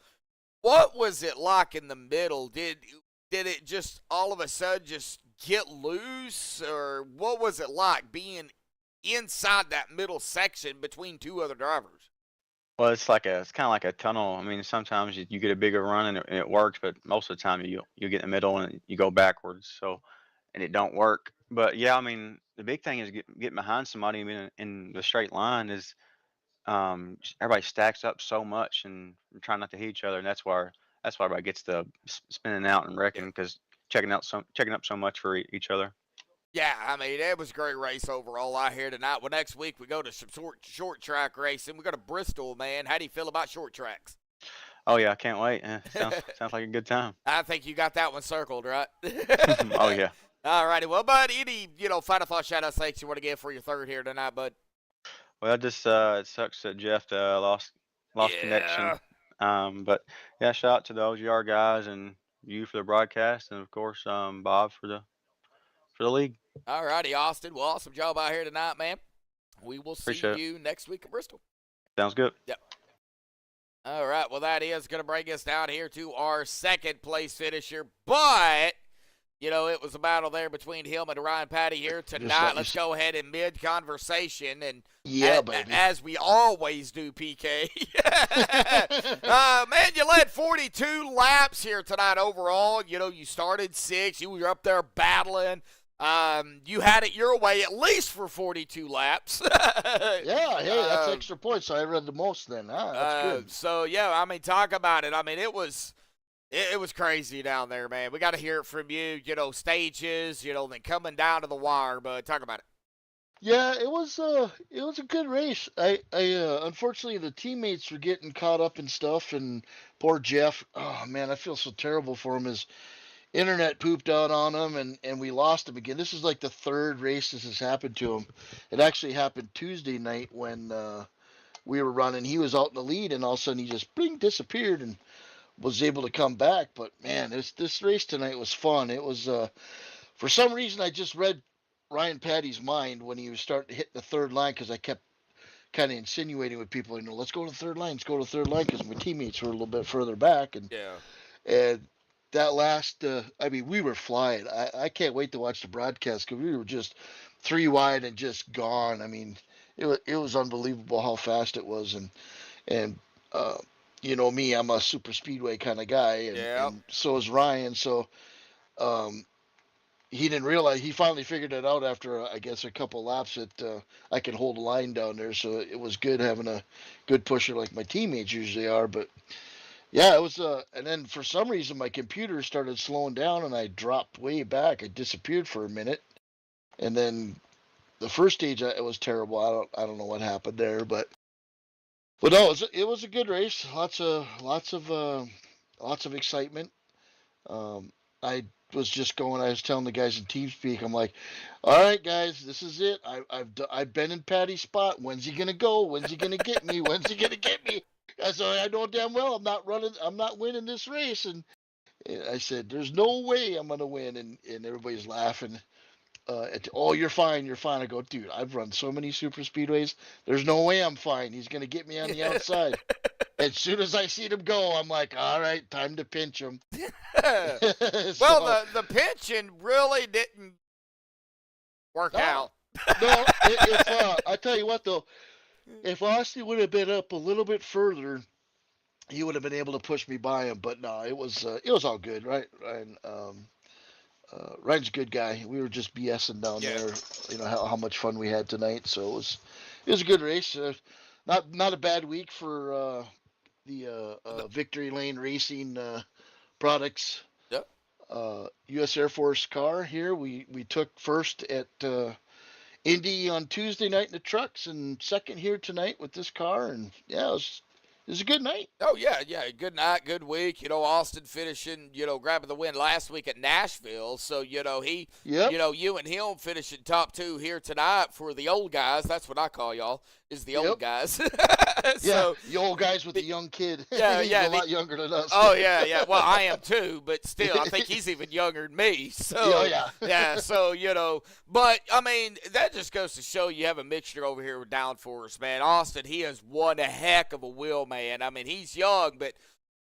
What was it like in the middle? Did it just all of a sudden just get loose, or what was it like being inside that middle section between 2 other drivers? Well, it's kind of like a tunnel. I mean, sometimes you get a bigger run and it works, but most of the time you get in the middle and you go backwards. So, and it don't work. But yeah, I mean, the big thing is getting behind somebody. I mean, in the straight line is everybody stacks up so much and trying not to hit each other, and that's why everybody gets the spinning out and wrecking because checking up so much for each other. Yeah, I mean, it was a great race overall out here tonight. Well, next week we go to some short track racing. We go to Bristol, man. How do you feel about short tracks? Oh, yeah, I can't wait. Sounds like a good time. I think you got that one circled, right? Oh, yeah. All righty. Well, bud, any, final thought, shout-out, thanks you want to give for your third here tonight, bud? Well, just it sucks that Jeff lost connection. But, yeah, shout out to the OGR guys and you for the broadcast and, of course, Bob for the league. All righty, Austin. Well, awesome job out here tonight, man. We will see you next week at Bristol. Sounds good. Yep. All right. Well, that is going to bring us down here to our second place finisher. But it was a battle there between him and Ryan Patty here tonight. Let's go ahead and mid-conversation, and baby. as we always do, PK. Man, you led 42 laps here tonight overall. You started 6. You were up there battling. You had it your way at least for 42 laps. Yeah, hey, that's extra points. So I read the most then. That's good. So, yeah, I mean, talk about it. I mean, it was crazy down there, man. We got to hear it from you, stages, then coming down to the wire, but talk about it. Yeah, it was a good race. I unfortunately the teammates were getting caught up in stuff, and poor Jeff, oh man, I feel so terrible for him. His internet pooped out on him, and we lost him again. This is like the third race this has happened to him. It actually happened Tuesday night when we were running. He was out in the lead, and all of a sudden he just bling disappeared and was able to come back. But man, this race tonight was fun. It was for some reason I just read Ryan Patty's mind when he was starting to hit the third line, because I kept kind of insinuating with people, let's go to the third line, because my teammates were a little bit further back, and that last, we were flying. I can't wait to watch the broadcast, because we were just 3 wide and just gone. I mean, it was unbelievable how fast it was, and me, I'm a super speedway kind of guy, and so is Ryan. So he didn't realize, he finally figured it out after, I guess, a couple laps that I could hold a line down there. So it was good having a good pusher like my teammates usually are. But yeah, it was, and then for some reason my computer started slowing down and I dropped way back. I disappeared for a minute. And then the first stage, it was terrible. I don't know what happened there, but no, it was a good race. Lots of excitement. I was telling the guys in TeamSpeak, I'm like, all right, guys, this is it. I've been in Patty's spot. When's he gonna go? When's he gonna get me? When's he gonna get me? I know damn well I'm not winning this race. And I said, there's no way I'm gonna win. And everybody's laughing. You're fine. I go, dude, I've run so many super speedways. There's no way I'm fine. He's gonna get me on the outside. As soon as I see him go, I'm like, all right, time to pinch him. Well, the pinching really didn't work out. No, I tell you what though, if Austin would have been up a little bit further, he would have been able to push me by him. But no, it was all good, right? Ryan, Ryan's a good guy. We were just BSing down there, how much fun we had tonight. So it was a good race. Not a bad week for the Victory Lane Racing products. Yep. U.S. Air Force car here. We took first at Indy on Tuesday night in the trucks, and second here tonight with this car. And yeah, it was a good night. Oh yeah, good night, good week. Austin finishing, grabbing the win last week at Nashville. So you and him finishing top 2 here tonight for the old guys. That's what I call y'all, is the old guys. So, the old guys with the young kid. Yeah, he's a lot younger than us. Oh yeah. Well, I am too, but still, I think he's even younger than me. So yeah. So but I mean, that just goes to show you have a mixture over here with Downforce, man. Austin, he has one heck of a wheel, man. I mean, he's young, but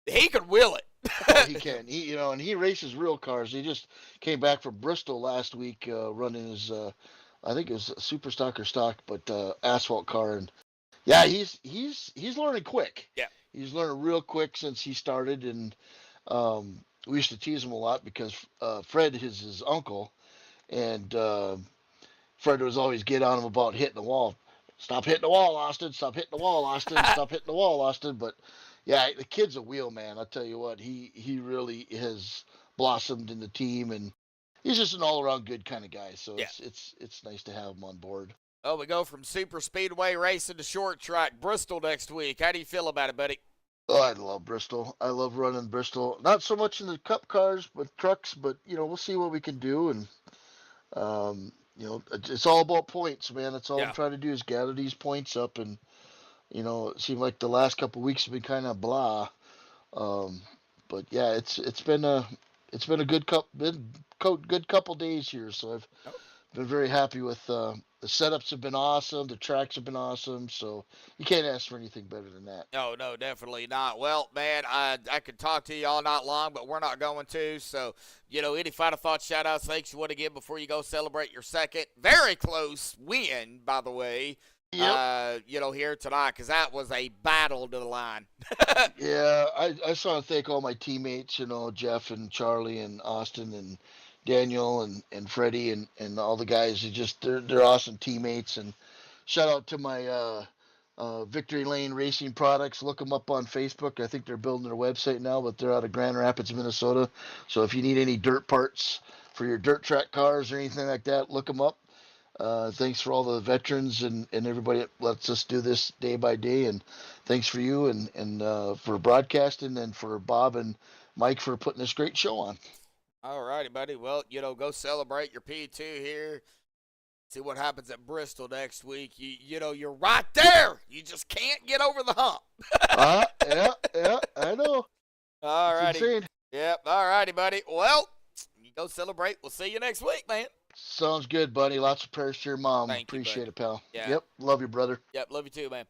he could wheel it. Oh, he can. And he races real cars. He just came back from Bristol last week, running his, I think it was a super stock or stock, but asphalt car. And yeah, he's learning quick. Yeah, he's learning real quick since he started. And we used to tease him a lot because Fred is his uncle, and Fred was always get on him about hitting the wall. Stop hitting the wall, Austin. Stop hitting the wall, Austin. Stop hitting the wall, Austin. But yeah, the kid's a wheel, man. I'll tell you what, he really has blossomed in the team, and he's just an all-around good kind of guy. So it's nice to have him on board. Oh, we go from super speedway racing to short track. Bristol next week. How do you feel about it, buddy? Oh, I love Bristol. I love running Bristol. Not so much in the cup cars, but trucks. But we'll see what we can do, and it's all about points, man. That's all I'm trying to do is gather these points up, and it seemed like the last couple of weeks have been kind of blah. But yeah, it's been a good couple days here, so I've been very happy with the setups have been awesome. The tracks have been awesome. So you can't ask for anything better than that. No, no, definitely not. Well, man, I could talk to you all night long, but we're not going to. So, any final thoughts, shout outs, thanks you want to give before you go celebrate your second very close win, by the way, Yep. here tonight, because that was a battle to the line. Yeah, I just want to thank all my teammates, Jeff and Charlie and Austin and Daniel and Freddie and all the guys. They're awesome teammates. And shout out to my Victory Lane Racing Products. Look them up on Facebook. I think they're building their website now, but they're out of Grand Rapids, Minnesota. So if you need any dirt parts for your dirt track cars or anything like that, look them up. Thanks for all the veterans and everybody that lets us do this day by day. And thanks for you and for broadcasting, and for Bob and Mike for putting this great show on. All righty, buddy. Well, go celebrate your P2 here. See what happens at Bristol next week. You're right there. You just can't get over the hump. Yeah, I know. All It's righty. insane. Yep. All righty, buddy. Well, you go celebrate. We'll see you next week, man. Sounds good, buddy. Lots of prayers to your mom. Thank you, Appreciate buddy. it, pal. Yeah. Yep. Love you, brother. Yep. Love you too, man.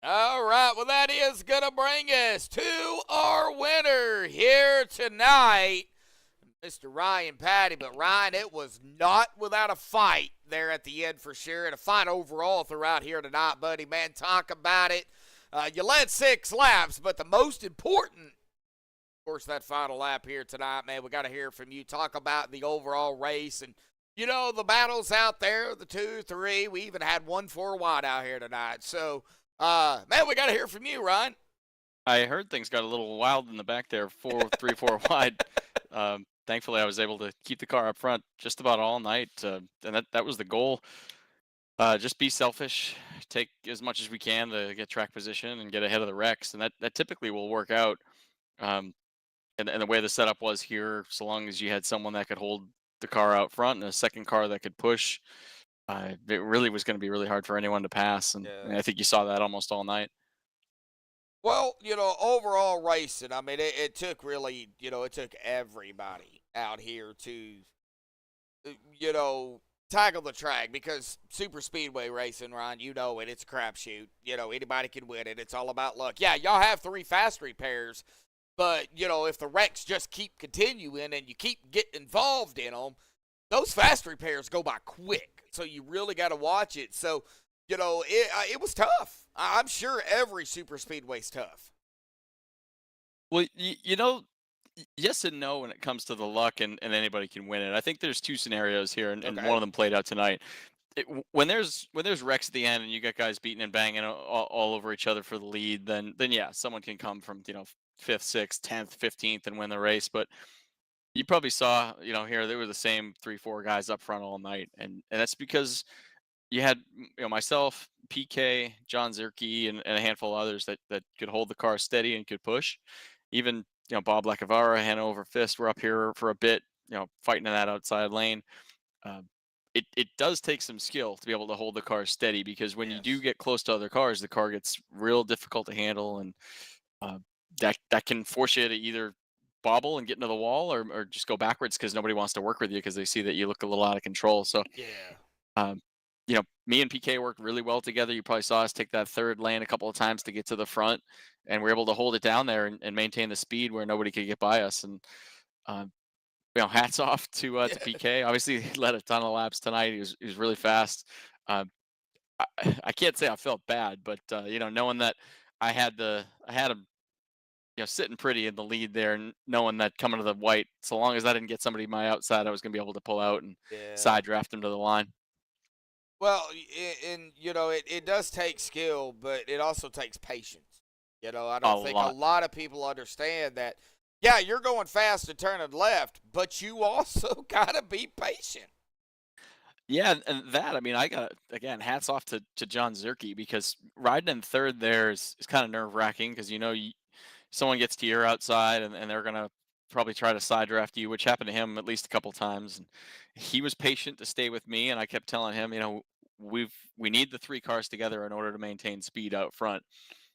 All right. Well, that is going to bring us to our winner here tonight, Mr. Ryan Patty. But, Ryan, it was not without a fight there at the end for sure, and a fight overall throughout here tonight, buddy. Man, talk about it. You led 6 laps, but the most important, of course, that final lap here tonight, man, we got to hear from you. Talk about the overall race and, the battles out there, the 2, 3. We even had 1 4 wide out here tonight. So, man, we got to hear from you, Ryan. I heard things got a little wild in the back there, 3, 4 wide. Thankfully, I was able to keep the car up front just about all night, and that was the goal. Just be selfish, take as much as we can to get track position and get ahead of the wrecks, and that typically will work out. And the way the setup was here, so long as you had someone that could hold the car out front and a second car that could push, it really was going to be really hard for anyone to pass, and I think you saw that almost all night. Well, overall racing, I mean, it took really, it took everybody out here to, tackle the track, because super speedway racing, Ryan, it's a crapshoot. Anybody can win it. It's all about luck. Yeah, y'all have 3 fast repairs, but, if the wrecks just keep continuing and you keep getting involved in them, those fast repairs go by quick. So you really got to watch it. So, it was tough. I'm sure every super speedway's tough. Well, yes and no when it comes to the luck and anybody can win it. I think there's 2 scenarios here, and Okay. one of them played out tonight. When there's wrecks at the end and you got guys beating and banging all over each other for the lead, then yeah, someone can come from 5th, 6th, 10th, 15th and win the race. But you probably saw here they were the same 3, 4 guys up front all night, and that's because you had myself, PK, John Zierke, and a handful of others that could hold the car steady and could push. Even Bob Lacavara, Hanover Fist were up here for a bit, fighting in that outside lane. It does take some skill to be able to hold the car steady, because when you do get close to other cars, the car gets real difficult to handle, and that can force you to either bobble and get into the wall or just go backwards because nobody wants to work with you because they see that you look a little out of control. So me and PK worked really well together. You probably saw us take that 3rd lane a couple of times to get to the front, and we're able to hold it down there and maintain the speed where nobody could get by us. And hats off to PK. Obviously, he led a ton of laps tonight. He was really fast. I can't say I felt bad, but knowing that I had him sitting pretty in the lead there, and knowing that coming to the white, so long as I didn't get somebody to my outside, I was going to be able to pull out and side draft him to the line. Well, and it does take skill, but it also takes patience. I don't think a lot of people understand that. Yeah, you're going fast and turning left, but you also got to be patient. Yeah, and that, I mean, I got, again, hats off to John Zierke, because riding in 3rd there is kind of nerve-wracking, because someone gets to your outside and they're going to probably try to side draft you, which happened to him at least a couple times. And he was patient to stay with me, and I kept telling him, we need the 3 cars together in order to maintain speed out front,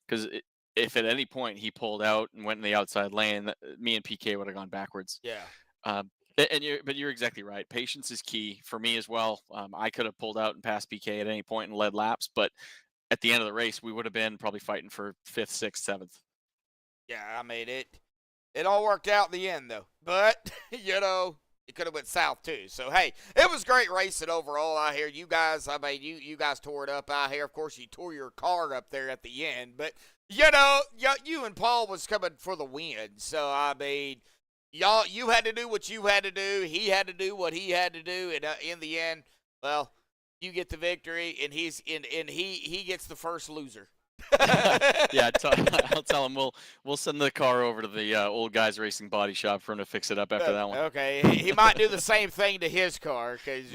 because if at any point he pulled out and went in the outside lane, me and PK would have gone backwards. Yeah. But you're exactly right. Patience is key for me as well. I could have pulled out and passed PK at any point and led laps, but at the end of the race, we would have been probably fighting for 5th, 6th, 7th. Yeah, I mean it all worked out in the end though. But it could have went south too. So hey, it was great racing overall out here. You guys, I mean, you guys tore it up out here. Of course, you tore your car up there at the end, but you and Paul was coming for the win. So I mean, you had to do what you had to do. He had to do what he had to do, and in the end, well, you get the victory, and he gets the first loser. Yeah, I'll tell him we'll send the car over to the old guys racing body shop for him to fix it up after that one. Okay, he might do the same thing to his car because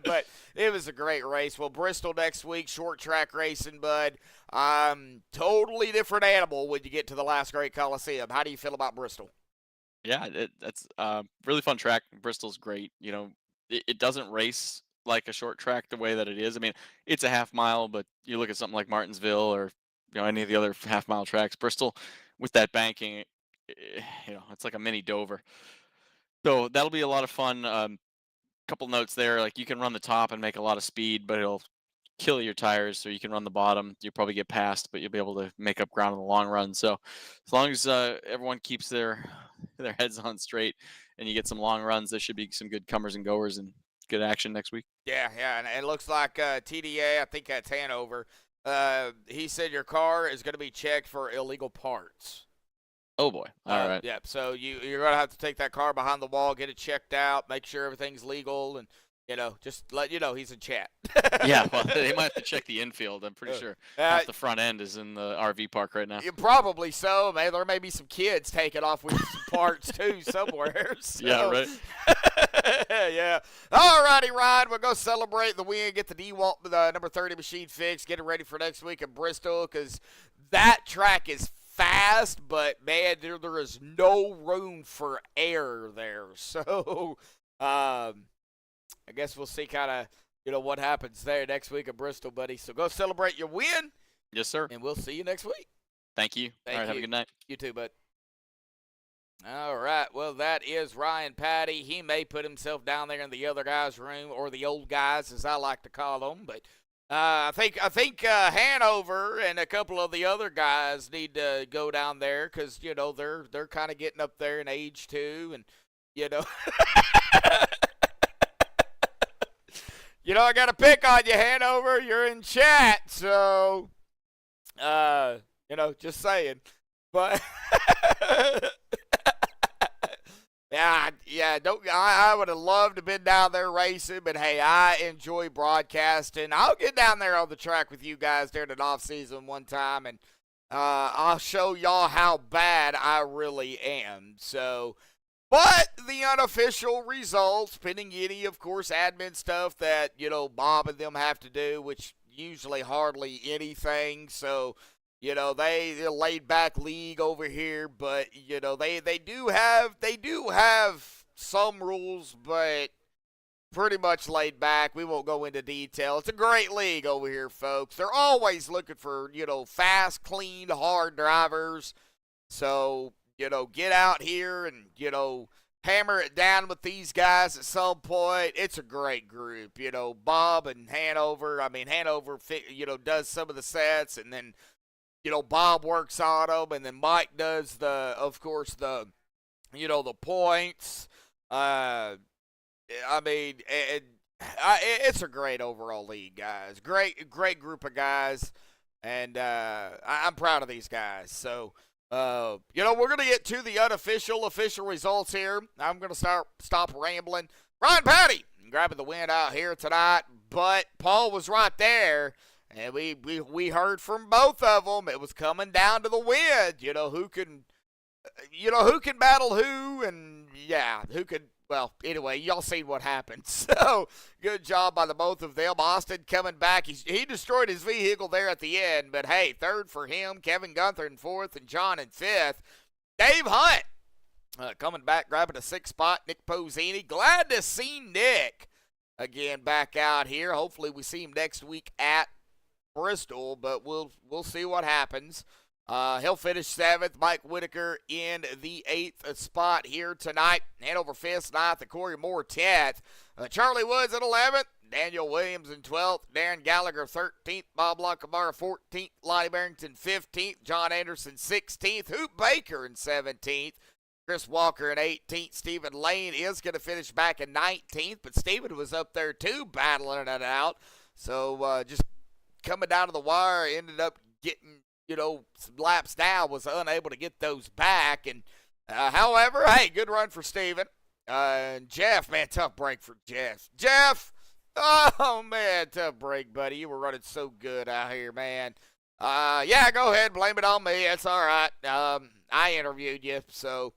but it was a great race. Well, Bristol next week, short track racing, bud. Totally different animal when you get to the last great Coliseum. How do you feel about Bristol? Yeah, that's really fun track. Bristol's great. It doesn't race like a short track the way that it is. I mean, it's a half mile, but you look at something like Martinsville or any of the other half mile tracks. Bristol, with that banking, it's like a mini Dover. So that'll be a lot of fun. Couple notes there, like you can run the top and make a lot of speed, but it'll kill your tires. So you can run the bottom. You'll probably get past, but you'll be able to make up ground in the long run. So as long as everyone keeps their heads on straight and you get some long runs, there should be some good comers and goers and good action next week. Yeah, and it looks like TDA, I think that's Hanover. He said your car is going to be checked for illegal parts. Oh boy! All right. Yep. So you're going to have to take that car behind the wall, get it checked out, make sure everything's legal, and just let you know he's in chat. Yeah, well, they might have to check the infield. I'm pretty sure half the front end is in the RV park right now. Probably so. There may be some kids taking off with some parts too somewhere. So. Yeah, right. Yeah. All righty, Ryan. We'll go celebrate the win, get the DeWalt number 30 machine fixed, get it ready for next week in Bristol because that track is fast, but man, there is no room for air there. So, I guess we'll see kind of, what happens there next week in Bristol, buddy. So go celebrate your win. Yes, sir. And we'll see you next week. Thank you. All right, have a good night. You too, bud. All right. Well, that is Ryan Patty. He may put himself down there in the other guy's room, or the old guys, as I like to call them. But I think Hanover and a couple of the other guys need to go down there because they're kind of getting up there in age too, and I got to pick on you, Hanover. You're in chat, so, just saying. But, I would have loved to have been down there racing, but hey, I enjoy broadcasting. I'll get down there on the track with you guys during an off season one time, and I'll show y'all how bad I really am. So, but the unofficial results, pending any, of course, admin stuff that, Bob and them have to do, which usually hardly anything. So, they're laid back league over here, but, they do have some rules, but pretty much laid back. We won't go into detail. It's a great league over here, folks. They're always looking for, fast, clean, hard drivers. So, get out here and, hammer it down with these guys at some point. It's a great group. Bob and Hanover. I mean, Hanover, does some of the sets, and then, Bob works on them, and then Mike does the points. It's a great overall league, guys. Great group of guys, and I'm proud of these guys. So, we're going to get to the official results here. I'm going to stop rambling. Ryan Patty grabbing the win out here tonight, but Paul was right there, and we heard from both of them. It was coming down to the win. Who can battle who, and who could. Well, anyway, y'all seen what happened. So, good job by the both of them. Austin coming back. He destroyed his vehicle there at the end. But, hey, third for him. Kevin Gunther in fourth, and John in fifth. Dave Hunt coming back, grabbing a sixth spot. Nick Pozzini. Glad to see Nick again back out here. Hopefully we see him next week at Bristol, but we'll see what happens. He'll finish 7th. Mike Whitaker in the 8th spot here tonight. Hanover 5th, 9th, and Corey Moore 10th. Charlie Woods at 11th. Daniel Williams in 12th. Darren Gallagher 13th. Bob Lockamara 14th. Lottie Barrington 15th. John Anderson 16th. Hoop Baker in 17th. Chris Walker in 18th. Stephen Lane is going to finish back in 19th, but Stephen was up there too, battling it out. So just coming down to the wire, ended up getting, some laps down, was unable to get those back. And however, hey, good run for Stephen. Jeff, man, tough break for Jeff. Jeff, oh, man, tough break, buddy. You were running so good out here, man. Yeah, go ahead, blame it on me. That's all right. I interviewed you, so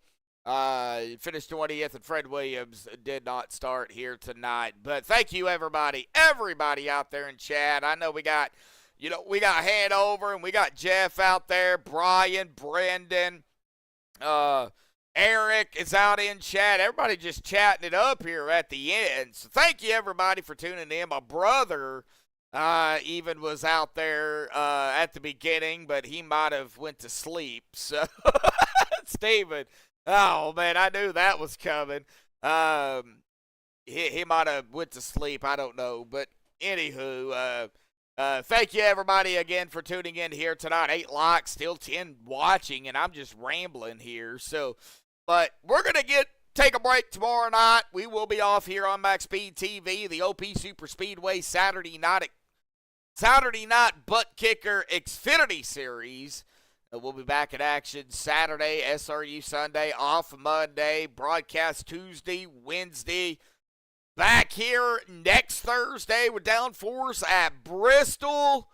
finished 20th, and Fred Williams did not start here tonight. But thank you, everybody out there in chat. I know we got Hanover, and we got Jeff out there, Brian, Brendan, Eric is out in chat. Everybody just chatting it up here at the end. So thank you, everybody, for tuning in. My brother even was out there at the beginning, but he might have went to sleep. So, Steven, oh, man, I knew that was coming. He might have went to sleep. I don't know. But anywho, thank you, everybody, again for tuning in here tonight. 8 likes, still 10 watching, and I'm just rambling here. So, but we're going to take a break tomorrow night. We will be off here on MaxspeedTV, the OP Super Speedway Saturday night butt kicker Xfinity Series. We'll be back in action Saturday, SRU Sunday, off Monday, broadcast Tuesday, Wednesday. Back here next Thursday with Downforce at Bristol.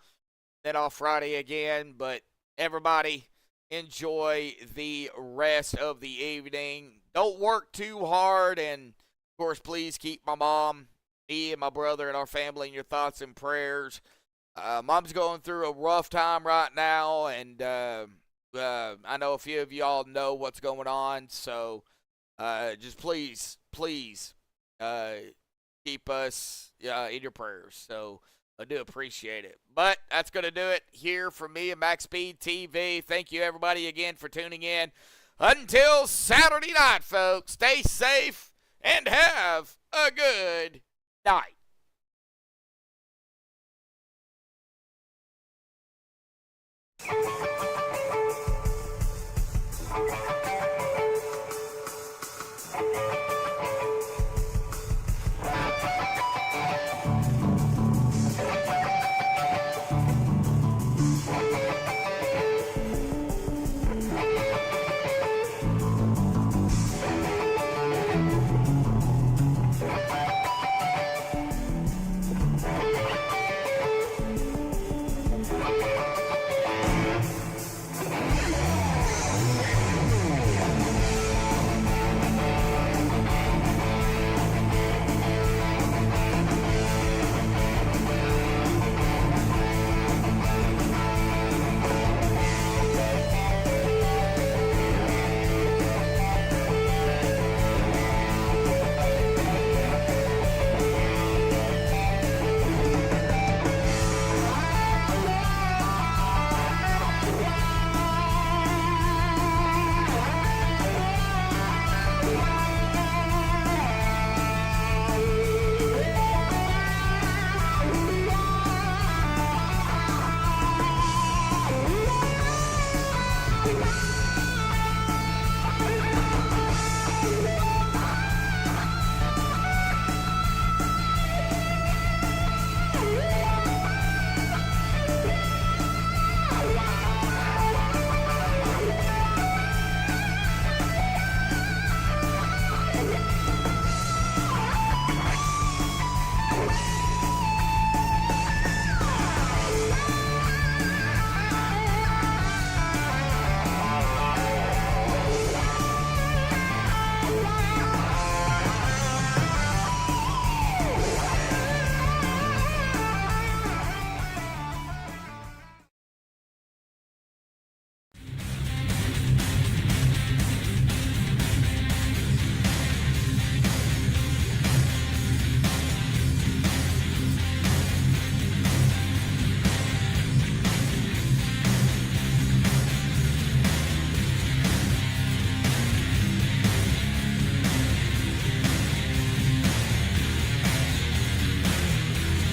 Then off Friday again. But everybody, enjoy the rest of the evening. Don't work too hard. And, of course, please keep my mom, me, and my brother and our family in your thoughts and prayers. Mom's going through a rough time right now. And I know a few of y'all know what's going on. So just please keep us in your prayers. So I do appreciate it. But that's going to do it here from me and MaxspeedTV. Thank you, everybody, again for tuning in. Until Saturday night, folks, stay safe and have a good night.